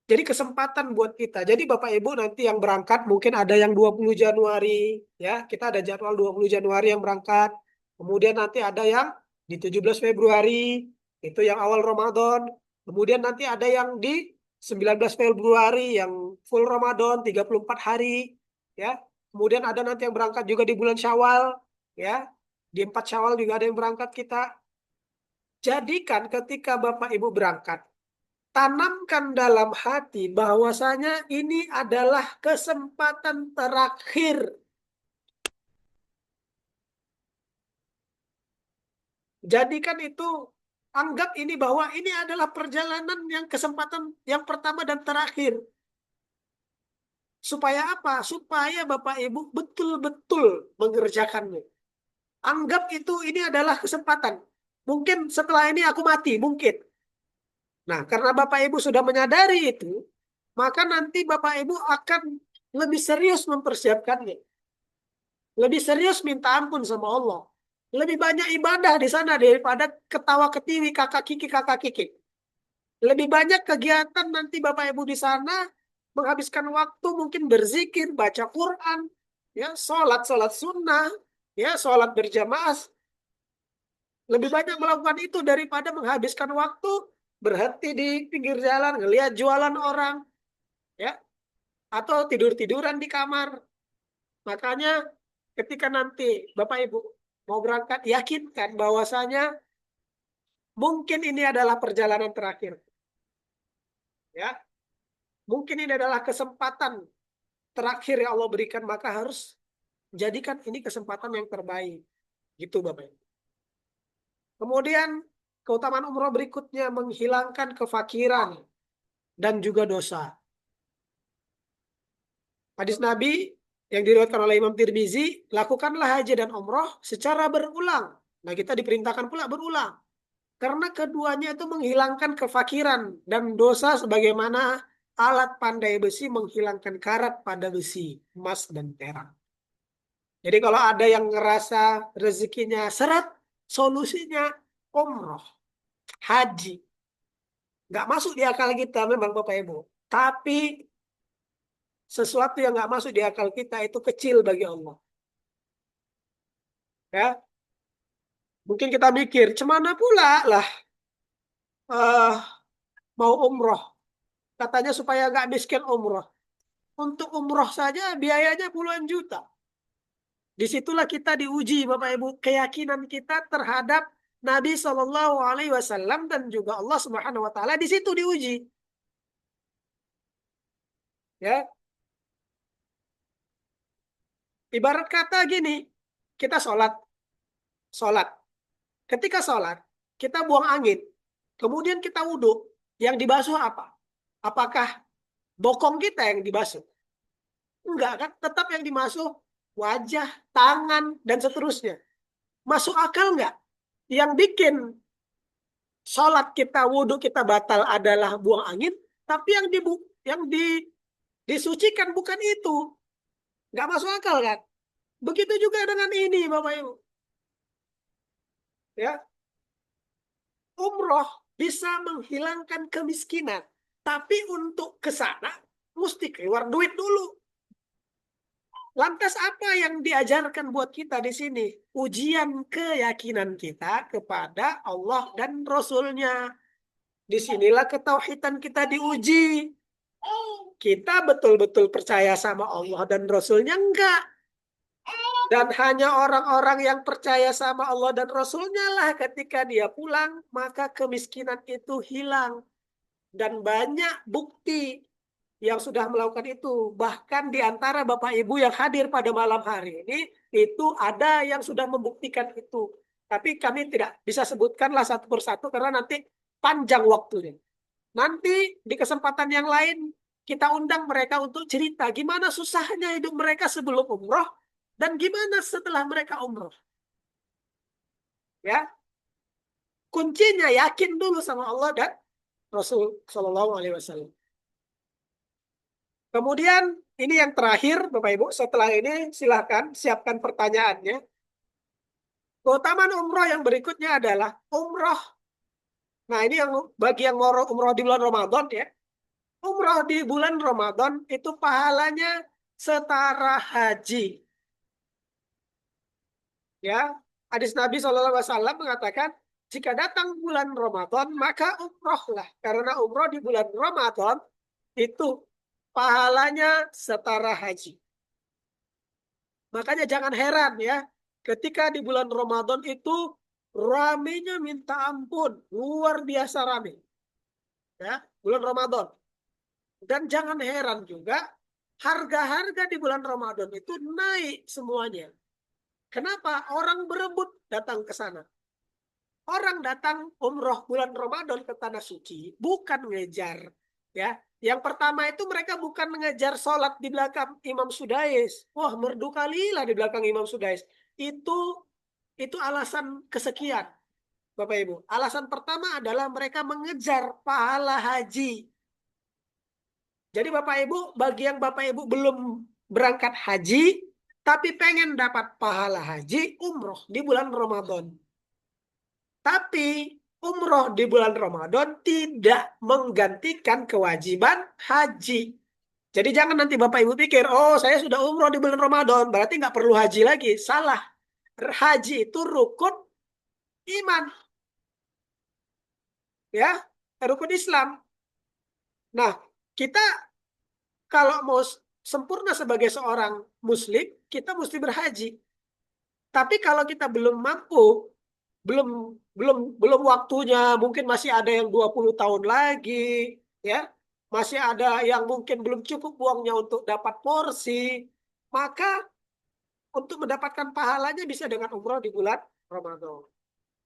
Jadi kesempatan buat kita. Jadi Bapak Ibu nanti yang berangkat mungkin ada yang 20 Januari, ya. Kita ada jadwal 20 Januari yang berangkat. Kemudian nanti ada yang di 17 Februari, itu yang awal Ramadan. Kemudian nanti ada yang di 19 Februari yang full Ramadan 34 hari, ya. Kemudian ada nanti yang berangkat juga di bulan Syawal, ya. Di 4 Syawal juga ada yang berangkat kita. Jadikan ketika Bapak Ibu berangkat, tanamkan dalam hati bahwasanya ini adalah kesempatan terakhir. Jadikan itu, anggap ini bahwa ini adalah perjalanan yang kesempatan yang pertama dan terakhir. Supaya apa? Supaya Bapak Ibu betul-betul mengerjakannya. Anggap itu ini adalah kesempatan. Mungkin setelah ini aku mati, mungkin. Nah, karena Bapak Ibu sudah menyadari itu, maka nanti Bapak Ibu akan lebih serius mempersiapkannya. Lebih serius minta ampun sama Allah. Lebih banyak ibadah di sana daripada ketawa ketiwi kakak kiki. Lebih banyak kegiatan nanti Bapak Ibu di sana menghabiskan waktu mungkin berzikir, baca Quran, ya, sholat sunnah, ya, sholat berjamaah. Lebih banyak melakukan itu daripada menghabiskan waktu berhenti di pinggir jalan, ngelihat jualan orang, ya, atau tidur-tiduran di kamar. Makanya ketika nanti Bapak Ibu mau berangkat, yakinkan bahwasanya mungkin ini adalah perjalanan terakhir. Ya, mungkin ini adalah kesempatan terakhir yang Allah berikan, maka harus jadikan ini kesempatan yang terbaik. Gitu Bapak Ibu. Kemudian keutamaan umroh berikutnya menghilangkan kefakiran dan juga dosa. Hadis Nabi yang diriwayatkan oleh Imam Tirmizi, lakukanlah haji dan umroh secara berulang. Nah, kita diperintahkan pula berulang. Karena keduanya itu menghilangkan kefakiran dan dosa sebagaimana alat pandai besi menghilangkan karat pada besi, emas dan perak. Jadi kalau ada yang ngerasa rezekinya seret, solusinya umroh, haji. Nggak masuk di akal kita memang Bapak Ibu. Tapi sesuatu yang nggak masuk di akal kita itu kecil bagi Allah. Ya, mungkin kita mikir, cemana pula lah eh, mau umroh. Katanya supaya nggak miskin umroh. Untuk umroh saja biayanya puluhan juta. Disitulah kita diuji Bapak Ibu keyakinan kita terhadap Nabi Shallallahu Alaihi Wasallam dan juga Allah Subhanahu Wa Taala di situ diuji. Ya, ibarat kata gini, kita sholat. Ketika sholat, kita buang angin, kemudian kita wudhu. Yang dibasuh apa? Apakah bokong kita yang dibasuh? Enggak kan? Tetap yang dibasuh wajah, tangan, dan seterusnya. Masuk akal enggak? Yang bikin sholat kita, wudhu kita batal adalah buang angin, tapi yang disucikan bukan itu. Enggak masuk akal kan? Begitu juga dengan ini, Bapak Ibu. Ya, umroh bisa menghilangkan kemiskinan, tapi untuk ke sana mesti keluar duit dulu. Lantas apa yang diajarkan buat kita di sini? Ujian keyakinan kita kepada Allah dan Rasul-Nya. Disinilah ketauhidan kita diuji. Kita betul-betul percaya sama Allah dan Rasul-Nya enggak. Dan hanya orang-orang yang percaya sama Allah dan Rasul-Nya lah ketika dia pulang, maka kemiskinan itu hilang. Dan banyak bukti yang sudah melakukan itu. Bahkan di antara Bapak Ibu yang hadir pada malam hari ini, itu ada yang sudah membuktikan itu. Tapi kami tidak bisa sebutkanlah satu persatu karena nanti panjang waktunya. Nanti di kesempatan yang lain, kita undang mereka untuk cerita gimana susahnya hidup mereka sebelum umroh dan gimana setelah mereka umroh. Ya, kuncinya yakin dulu sama Allah dan Rasul Shallallahu Alaihi Wasallam. Kemudian ini yang terakhir, Bapak Ibu. Setelah ini silahkan siapkan pertanyaannya. Keutamaan umroh yang berikutnya adalah umroh. Nah, ini yang bagi yang mau umroh di bulan Ramadan ya. Umroh di bulan Ramadan itu pahalanya setara haji. Ya, hadis Nabi SAW mengatakan, jika datang bulan Ramadan, maka umrohlah. Karena umroh di bulan Ramadan itu pahalanya setara haji. Makanya jangan heran ya, ketika di bulan Ramadan itu ramenya minta ampun, luar biasa rame. Ya, bulan Ramadan. Dan jangan heran juga, harga-harga di bulan Ramadan itu naik semuanya. Kenapa? Orang berebut datang ke sana. Orang datang umroh bulan Ramadan ke Tanah Suci bukan ngejar. Ya, yang pertama itu mereka bukan mengejar sholat di belakang Imam Sudais. Wah, merdu kalilah di belakang Imam Sudais. Itu alasan kesekian, Bapak Ibu. Alasan pertama adalah mereka mengejar pahala haji. Jadi Bapak Ibu, bagi yang Bapak Ibu belum berangkat haji, tapi pengen dapat pahala haji, umroh di bulan Ramadan. Tapi umroh di bulan Ramadan tidak menggantikan kewajiban haji. Jadi jangan nanti Bapak Ibu pikir, oh saya sudah umroh di bulan Ramadan, berarti nggak perlu haji lagi. Salah. Haji itu rukun iman. Ya, rukun Islam. Nah, kita kalau mau sempurna sebagai seorang muslim, kita mesti berhaji. Tapi kalau kita belum mampu, belum belum belum waktunya, mungkin masih ada yang 20 tahun lagi, ya. Masih ada yang mungkin belum cukup uangnya untuk dapat porsi, maka untuk mendapatkan pahalanya bisa dengan umroh di bulan Ramadan.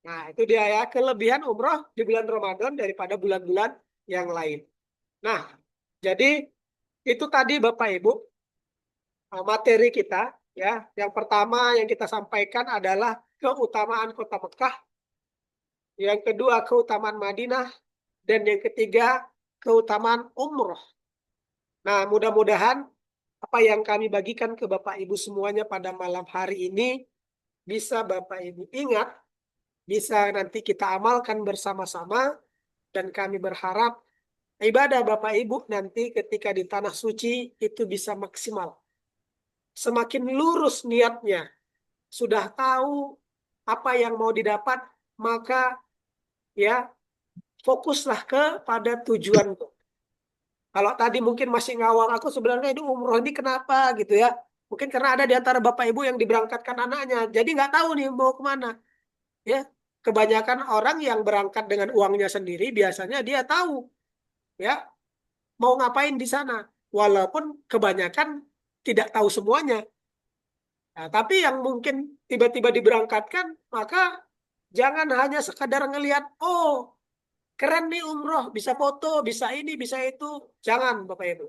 Nah, itu dia ya, kelebihan umroh di bulan Ramadan daripada bulan-bulan yang lain. Nah, jadi itu tadi Bapak Ibu materi kita ya. Yang pertama yang kita sampaikan adalah keutamaan kota Mekah, yang kedua keutamaan Madinah, dan yang ketiga keutamaan umroh. Nah, mudah-mudahan apa yang kami bagikan ke Bapak Ibu semuanya pada malam hari ini bisa Bapak Ibu ingat, bisa nanti kita amalkan bersama-sama, dan kami berharap ibadah Bapak Ibu nanti ketika di Tanah Suci itu bisa maksimal. Semakin lurus niatnya, sudah tahu apa yang mau didapat, maka ya fokuslah kepada tujuan. Kalau tadi mungkin masih ngawang, aku sebenarnya ini umroh ini kenapa gitu ya. Mungkin karena ada di antara Bapak Ibu yang diberangkatkan anaknya, jadi nggak tahu nih mau kemana. Ya, kebanyakan orang yang berangkat dengan uangnya sendiri biasanya dia tahu ya mau ngapain di sana, walaupun kebanyakan tidak tahu semuanya. Nah, tapi yang mungkin tiba-tiba diberangkatkan, maka jangan hanya sekadar ngelihat, oh keren nih umroh, bisa foto, bisa ini, bisa itu. Jangan Bapak Ibu.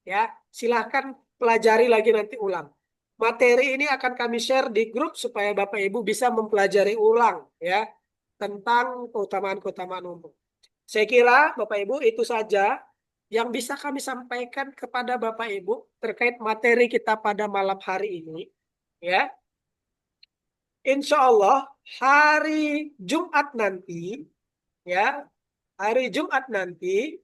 Ya, silahkan pelajari lagi nanti ulang. Materi ini akan kami share di grup supaya Bapak Ibu bisa mempelajari ulang ya tentang keutamaan-keutamaan umroh. Saya kira Bapak Ibu itu saja yang bisa kami sampaikan kepada Bapak Ibu terkait materi kita pada malam hari ini. Ya, Insya Allah hari Jumat nanti, ya, hari Jumat nanti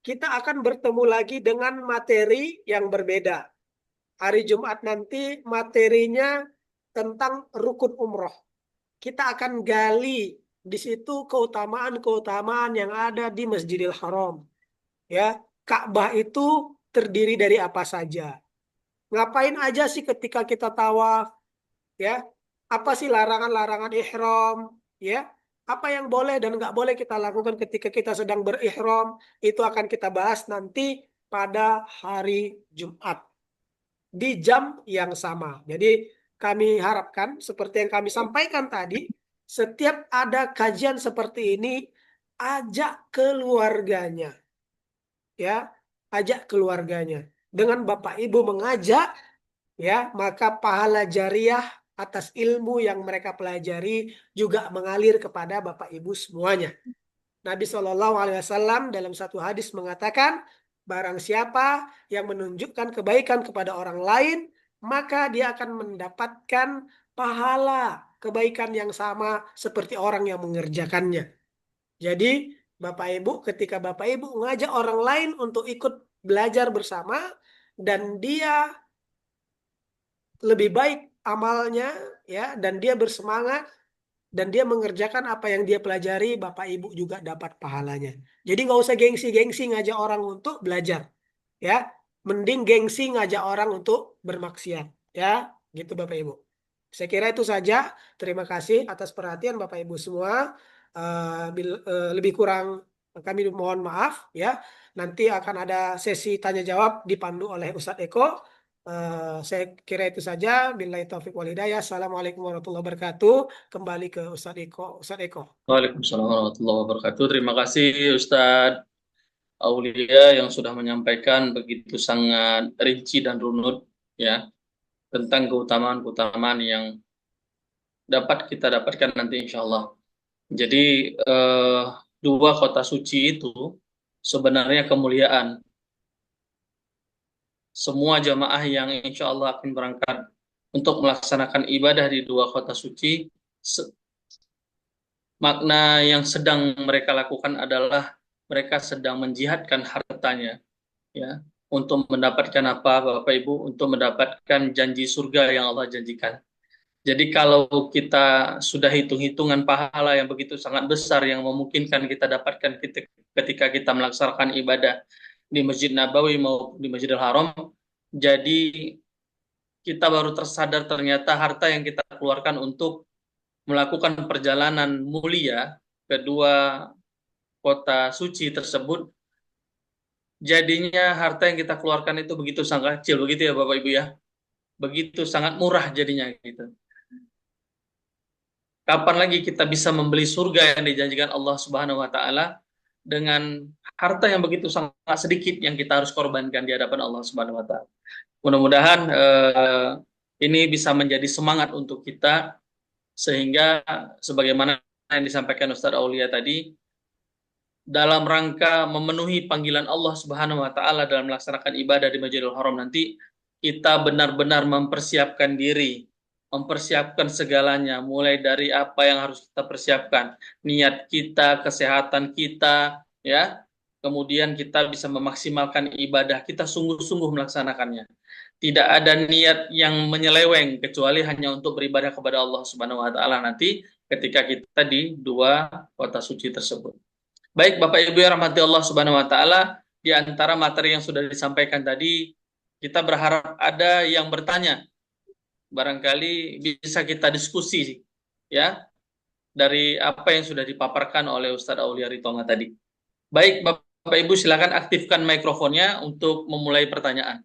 kita akan bertemu lagi dengan materi yang berbeda. Hari Jumat nanti materinya tentang rukun umroh. Kita akan gali di situ keutamaan-keutamaan yang ada di Masjidil Haram. Ya, Ka'bah itu terdiri dari apa saja? Ngapain aja sih ketika kita tawaf? Ya, apa sih larangan-larangan ihram? Ya, apa yang boleh dan nggak boleh kita lakukan ketika kita sedang berihram? Itu akan kita bahas nanti pada hari Jumat di jam yang sama. Jadi kami harapkan seperti yang kami sampaikan tadi, setiap ada kajian seperti ini, ajak keluarganya, ya, ajak keluarganya. Dengan Bapak Ibu mengajak, ya, maka pahala jariah atas ilmu yang mereka pelajari juga mengalir kepada Bapak Ibu semuanya. Nabi Shallallahu Alaihi Wasallam dalam satu hadis mengatakan, barang siapa yang menunjukkan kebaikan kepada orang lain, maka dia akan mendapatkan pahala kebaikan yang sama seperti orang yang mengerjakannya. Jadi, Bapak Ibu, ketika Bapak Ibu mengajak orang lain untuk ikut belajar bersama, dan dia lebih baik amalnya, ya, dan dia bersemangat, dan dia mengerjakan apa yang dia pelajari, Bapak Ibu juga dapat pahalanya. Jadi nggak usah gengsi-gengsi ngajak orang untuk belajar, ya. Mending gengsi ngajak orang untuk bermaksiat, ya. Gitu Bapak Ibu. Saya kira itu saja. Terima kasih atas perhatian Bapak Ibu semua. Lebih kurang kami mohon maaf, ya. Nanti akan ada sesi tanya jawab dipandu oleh Ustadz Eko. Saya kira itu saja. Billahi taufiq wal hidayah. Assalamualaikum warahmatullahi wabarakatuh. Kembali ke Ustadz Eko. Ustadz Eko. Waalaikumsalam warahmatullahi wabarakatuh. Terima kasih Ustadz Aulia yang sudah menyampaikan begitu sangat rinci dan runut ya tentang keutamaan-keutamaan yang dapat kita dapatkan nanti insya Allah. Jadi dua kota suci itu sebenarnya kemuliaan. Semua jamaah yang insya Allah akan berangkat untuk melaksanakan ibadah di dua kota suci, makna yang sedang mereka lakukan adalah mereka sedang menjihadkan hartanya, ya, untuk mendapatkan apa, Bapak Ibu, untuk mendapatkan janji surga yang Allah janjikan. Jadi kalau kita sudah hitung-hitungan pahala yang begitu sangat besar yang memungkinkan kita dapatkan ketika kita melaksanakan ibadah di Masjid Nabawi maupun di Masjidil Haram, jadi kita baru tersadar ternyata harta yang kita keluarkan untuk melakukan perjalanan mulia kedua kota suci tersebut, jadinya harta yang kita keluarkan itu begitu sangat kecil, begitu ya Bapak Ibu ya, begitu sangat murah jadinya gitu. Kapan lagi kita bisa membeli surga yang dijanjikan Allah Subhanahu wa taala dengan harta yang begitu sangat sedikit yang kita harus korbankan di hadapan Allah Subhanahu wa taala. Mudah-mudahan ini bisa menjadi semangat untuk kita sehingga sebagaimana yang disampaikan Ustadz Aulia tadi, dalam rangka memenuhi panggilan Allah Subhanahu wa taala dalam melaksanakan ibadah di Masjidil Haram nanti, kita benar-benar mempersiapkan diri, mempersiapkan segalanya, mulai dari apa yang harus kita persiapkan, niat kita, kesehatan kita, ya. Kemudian kita bisa memaksimalkan ibadah kita sungguh-sungguh melaksanakannya. Tidak ada niat yang menyeleweng kecuali hanya untuk beribadah kepada Allah Subhanahu wa taala nanti ketika kita di dua kota suci tersebut. Baik Bapak Ibu yang rahmati Allah Subhanahu wa taala, di antara materi yang sudah disampaikan tadi, kita berharap ada yang bertanya. Barangkali bisa kita diskusi ya dari apa yang sudah dipaparkan oleh Ustadz Aulia Ritonga tadi. Baik Bapak Ibu, silakan aktifkan mikrofonnya untuk memulai pertanyaan.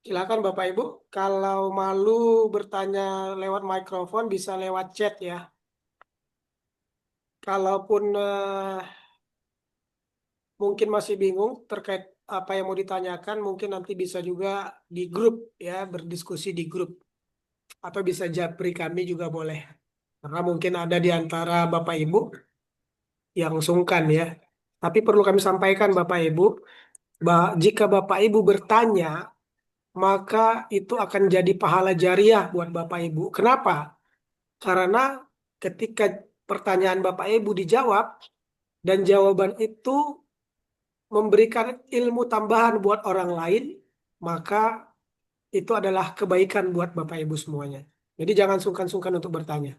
Silakan Bapak Ibu, kalau malu bertanya lewat mikrofon bisa lewat chat ya. Kalaupun mungkin masih bingung terkait apa yang mau ditanyakan, mungkin nanti bisa juga di grup ya, berdiskusi di grup. Atau bisa japri kami juga boleh. Karena mungkin ada di antara Bapak Ibu yang sungkan ya. Tapi perlu kami sampaikan Bapak Ibu, jika Bapak Ibu bertanya, maka itu akan jadi pahala jariah buat Bapak Ibu. Kenapa? Karena ketika pertanyaan Bapak Ibu dijawab dan jawaban itu memberikan ilmu tambahan buat orang lain, maka itu adalah kebaikan buat Bapak Ibu semuanya. Jadi jangan sungkan-sungkan untuk bertanya.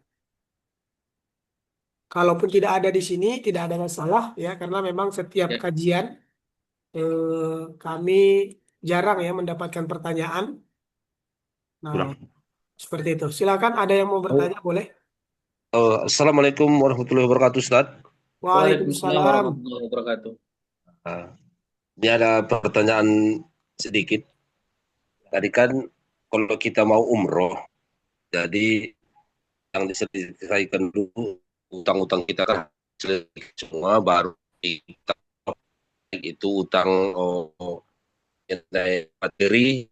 Kalaupun tidak ada di sini, tidak ada masalah ya, karena memang setiap Ya. kajian kami jarang ya mendapatkan pertanyaan. Nah, seperti itu. Silakan ada yang mau bertanya, boleh. Assalamualaikum warahmatullahi wabarakatuh, Ustaz. Waalaikumsalam Waalaikumsalam. warahmatullahi wabarakatuh. Ini ada pertanyaan sedikit. Tadi kan kalau kita mau umroh, jadi yang diselesaikan dulu utang-utang kita kan selesai semua, baru kita, baik itu utang yang materi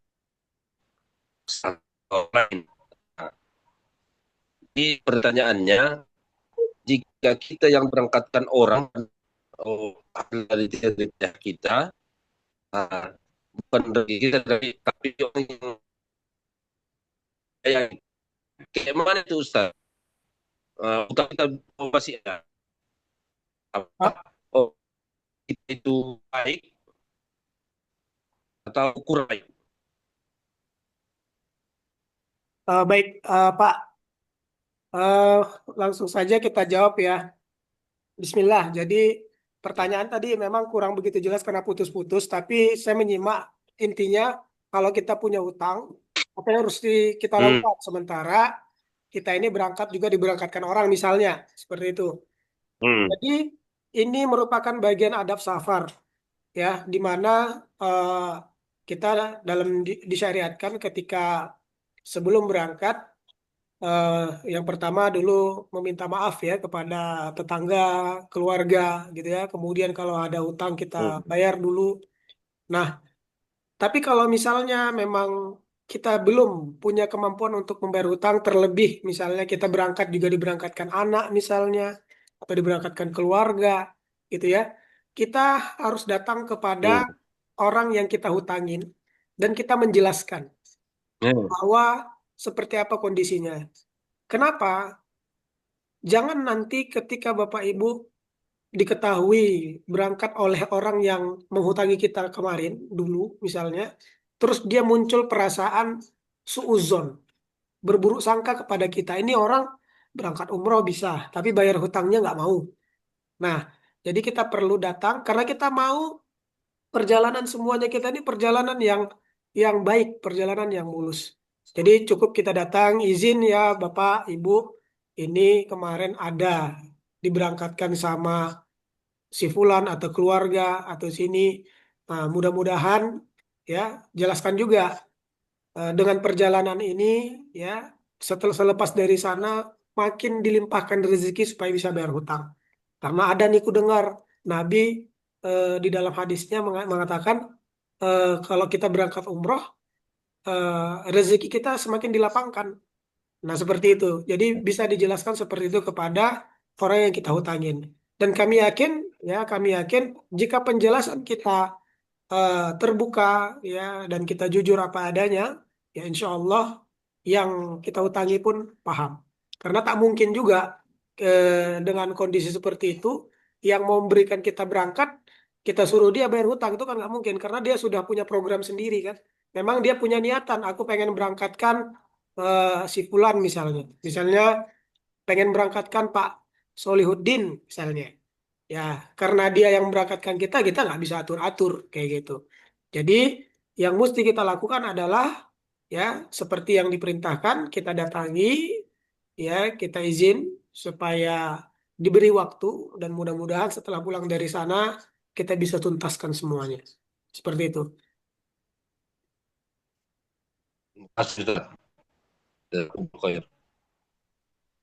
atau lain. Nah, jadi pertanyaannya, jika kita yang berangkatkan orang dari tidak kita, uh, bukan dari kita, tapi orang yang kayak mana itu Ustaz? Utang kita masih ada. Apa? Oh, itu baik atau kurang baik? Baik, Pak, Eh, langsung saja kita jawab ya. Bismillah. Jadi pertanyaan tadi memang kurang begitu jelas karena putus-putus, tapi saya menyimak intinya kalau kita punya utang, apa yang harus kita Hmm, lakukan? Sementara kita ini berangkat juga diberangkatkan orang misalnya, seperti itu. hmm, Jadi ini merupakan bagian adab safar ya, di mana eh, kita dalam disyariatkan ketika sebelum berangkat eh, yang pertama dulu meminta maaf ya kepada tetangga, keluarga gitu ya. Kemudian kalau ada utang kita hmm, bayar dulu. Nah, tapi kalau misalnya memang kita belum punya kemampuan untuk membayar utang, terlebih misalnya kita berangkat juga diberangkatkan anak misalnya, atau diberangkatkan keluarga gitu ya. Kita harus datang kepada hmm, orang yang kita hutangin dan kita menjelaskan hmm, bahwa seperti apa kondisinya. Kenapa? Jangan nanti ketika Bapak Ibu diketahui berangkat oleh orang yang menghutangi kita kemarin dulu misalnya, terus dia muncul perasaan suuzon, berburuk sangka kepada kita. Ini orang berangkat umroh bisa, tapi bayar hutangnya nggak mau. Nah, jadi kita perlu datang karena kita mau perjalanan semuanya kita ini perjalanan yang baik, perjalanan yang mulus. Jadi cukup kita datang izin ya Bapak, Ibu, ini kemarin ada diberangkatkan sama si fulan atau keluarga atau sini. Nah, mudah-mudahan ya jelaskan juga dengan perjalanan ini ya setelah selepas dari sana makin dilimpahkan rezeki supaya bisa bayar hutang. Karena ada nih ku dengar Nabi di dalam hadisnya mengatakan kalau kita berangkat umroh rezeki kita semakin dilapangkan. Nah, seperti itu. Jadi bisa dijelaskan seperti itu kepada orang yang kita hutangin. Dan kami yakin jika penjelasan kita terbuka ya dan kita jujur apa adanya, ya insya Allah yang kita hutangi pun paham. Karena tak mungkin juga dengan kondisi seperti itu yang mau memberikan kita berangkat, kita suruh dia bayar hutang itu kan nggak mungkin karena dia sudah punya program sendiri kan. Memang dia punya niatan, aku pengen berangkatkan si Fulan misalnya. Misalnya pengen berangkatkan Pak Solihuddin misalnya. Ya, karena dia yang berangkatkan kita nggak bisa atur-atur kayak gitu. Jadi yang mesti kita lakukan adalah ya seperti yang diperintahkan kita datangi, ya kita izin supaya diberi waktu dan mudah-mudahan setelah pulang dari sana kita bisa tuntaskan semuanya. Seperti itu. Makasih, Ustaz. Khair.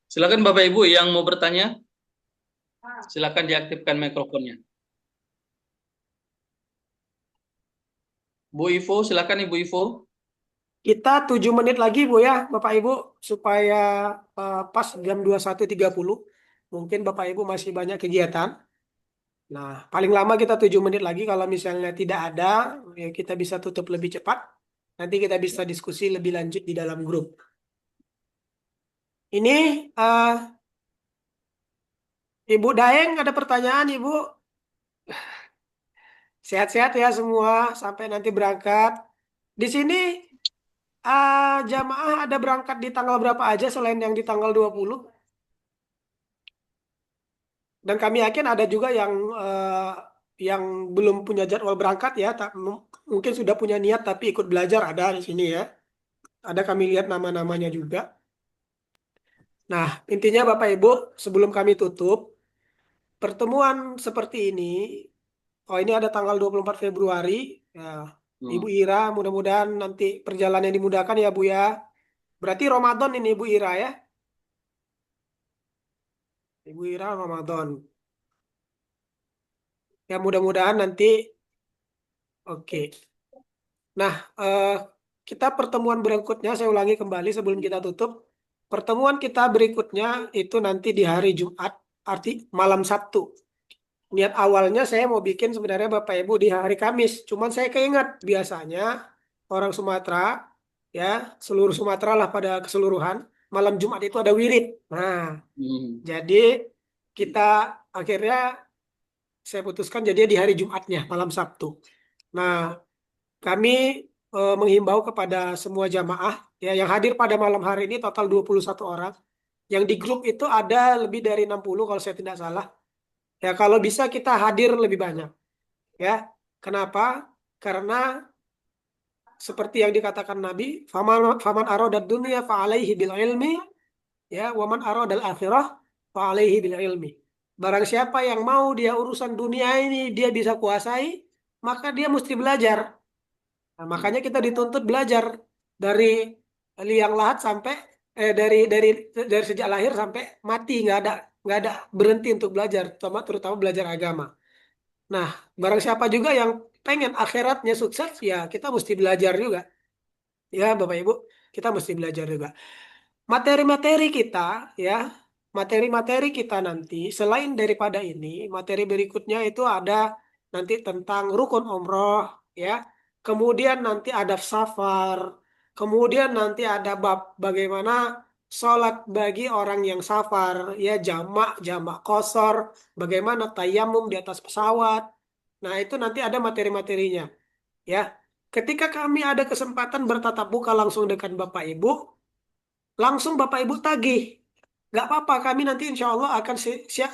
Silakan Bapak Ibu yang mau bertanya, silakan diaktifkan mikrofonnya. Bu Ivo, silakan Ibu Ivo. Kita 7 menit lagi Bu ya, Bapak Ibu, supaya pas jam 21.30. Mungkin Bapak Ibu masih banyak kegiatan. Nah, paling lama kita 7 menit lagi. Kalau misalnya tidak ada, ya kita bisa tutup lebih cepat. Nanti kita bisa diskusi lebih lanjut di dalam grup. Ini Ibu Daeng ada pertanyaan Ibu. Sehat-sehat ya semua sampai nanti berangkat. Di sini jamaah ada berangkat di tanggal berapa aja selain yang di tanggal 20. Dan kami yakin ada juga yang belum punya jadwal berangkat ya, mungkin sudah punya niat tapi ikut belajar ada di sini ya. Ada kami lihat nama-namanya juga. Nah, intinya Bapak Ibu, sebelum kami tutup, pertemuan seperti ini, oh ini ada tanggal 24 Februari, ya, Ibu Ira, mudah-mudahan nanti perjalanan dimudahkan ya Bu ya. Berarti Ramadan ini Ibu Ira ya. Ibu Ira Ramadan. Ya mudah-mudahan nanti oke. Nah, kita pertemuan berikutnya saya ulangi kembali sebelum kita tutup. Pertemuan kita berikutnya itu nanti di hari Jumat, arti malam Sabtu. Niat awalnya saya mau bikin sebenarnya Bapak Ibu di hari Kamis. Cuman saya keingat biasanya orang Sumatera, ya seluruh Sumatera lah pada keseluruhan, malam Jumat itu ada wirid. Nah, Hmm. jadi kita akhirnya saya putuskan jadi di hari Jumatnya, malam Sabtu. Nah, kami menghimbau kepada semua jamaah ya yang hadir pada malam hari ini total 21 orang. Yang di grup itu ada lebih dari 60 kalau saya tidak salah. Ya kalau bisa kita hadir lebih banyak ya. Kenapa? Karena seperti yang dikatakan Nabi, faman aradad dunya fa alaihi bil ilmi ya, waman aradal akhirah fa alaihi bil ilmi. Barang siapa yang mau dia urusan dunia ini dia bisa kuasai, maka dia mesti belajar. Nah, makanya kita dituntut belajar dari liang lahat sampai dari sejak lahir sampai mati nggak ada berhenti untuk belajar, terutama belajar agama. Nah, barang siapa juga yang pengen akhiratnya sukses, ya kita mesti belajar juga. Ya, Bapak Ibu, kita mesti belajar juga. Materi-materi kita, ya, materi-materi kita nanti, selain daripada ini, materi berikutnya itu ada nanti tentang rukun umroh, ya. Kemudian nanti ada safar, kemudian nanti ada bab bagaimana sholat bagi orang yang safar, ya, jamak, jamak kosor, bagaimana tayamum di atas pesawat. Nah, itu nanti ada materi-materinya, ya. Ketika kami ada kesempatan bertatap muka langsung dengan Bapak Ibu, langsung Bapak Ibu tagih. Nggak apa-apa, kami nanti insya Allah akan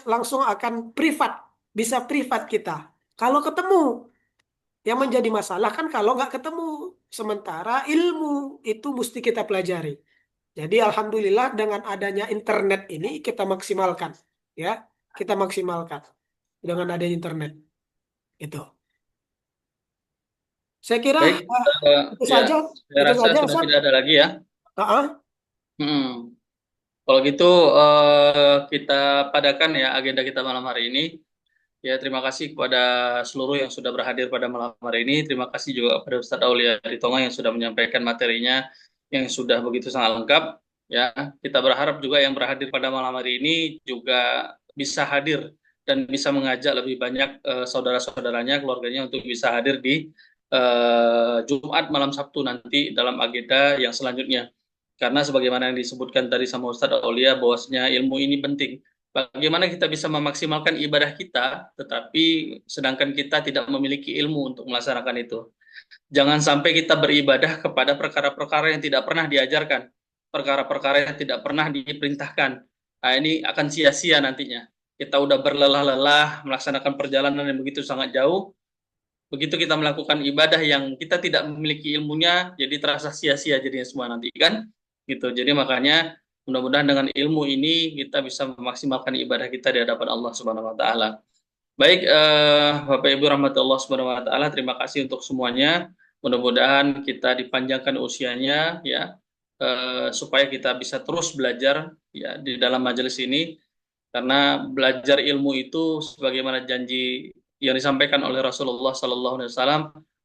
langsung akan privat. Bisa privat kita. Kalau ketemu, yang menjadi masalah kan kalau nggak ketemu. Sementara ilmu itu mesti kita pelajari. Jadi Alhamdulillah dengan adanya internet ini kita maksimalkan. Ya, kita maksimalkan dengan adanya internet. Itu. Saya kira Baik, itu ya, saja. saya Itu rasa saja, sudah Ustaz. tidak ada lagi ya. Ah, Hmm. Kalau gitu kita padakan ya agenda kita malam hari ini. Ya, terima kasih kepada seluruh yang sudah berhadir pada malam hari ini. Terima kasih juga kepada Ustadz Aulia Ritonga yang sudah menyampaikan materinya yang sudah begitu sangat lengkap. Ya, kita berharap juga yang berhadir pada malam hari ini juga bisa hadir dan bisa mengajak lebih banyak saudara-saudaranya, keluarganya untuk bisa hadir di Jumat malam Sabtu nanti dalam agenda yang selanjutnya. Karena sebagaimana yang disebutkan tadi sama Ustadz Aulia bahwasanya ilmu ini penting. Bagaimana kita bisa memaksimalkan ibadah kita, tetapi sedangkan kita tidak memiliki ilmu untuk melaksanakan itu. Jangan sampai kita beribadah kepada perkara-perkara yang tidak pernah diajarkan, perkara-perkara yang tidak pernah diperintahkan. Nah, ini akan sia-sia nantinya. Kita udah berlelah-lelah melaksanakan perjalanan yang begitu sangat jauh, begitu kita melakukan ibadah yang kita tidak memiliki ilmunya, jadi terasa sia-sia jadinya semua nanti kan, gitu. Jadi makanya mudah-mudahan dengan ilmu ini kita bisa memaksimalkan ibadah kita di hadapan Allah Subhanahu Wa Taala. Baik, Bapak Ibu rahmatullah Subhanahu Wa Taala, terima kasih untuk semuanya. Mudah-mudahan kita dipanjangkan usianya, ya, supaya kita bisa terus belajar ya di dalam majelis ini, karena belajar ilmu itu sebagaimana janji yang disampaikan oleh Rasulullah Sallallahu Alaihi Wasallam,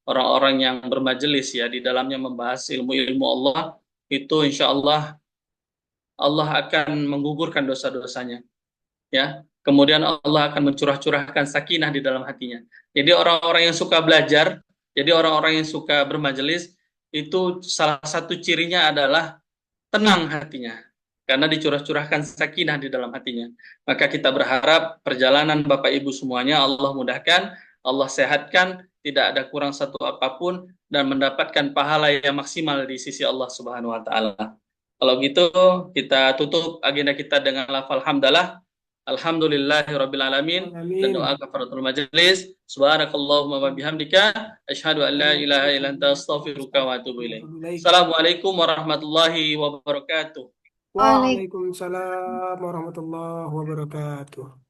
orang-orang yang bermajelis ya di dalamnya membahas ilmu-ilmu Allah itu insya Allah akan menggugurkan dosa-dosanya, ya. Kemudian Allah akan mencurah-curahkan sakinah di dalam hatinya. Jadi orang-orang yang suka belajar, jadi orang-orang yang suka bermajelis itu salah satu cirinya adalah tenang hatinya, karena dicurah-curahkan sakinah di dalam hatinya. Maka kita berharap perjalanan Bapak Ibu semuanya Allah mudahkan, Allah sehatkan, tidak ada kurang satu apapun, dan mendapatkan pahala yang maksimal di sisi Allah Subhanahu Wa Taala. Kalau gitu kita tutup agenda kita dengan lafal hamdalah. Alhamdulillahirabbil alamin, dan amin. doa kafaratul majelis. Subhanakallahumma wa bihamdika asyhadu an la ilaha illa anta astaghfiruka wa atubu ilaik. Assalamualaikum warahmatullahi wabarakatuh. Waalaikumsalam. Waalaikumsalam warahmatullahi wabarakatuh.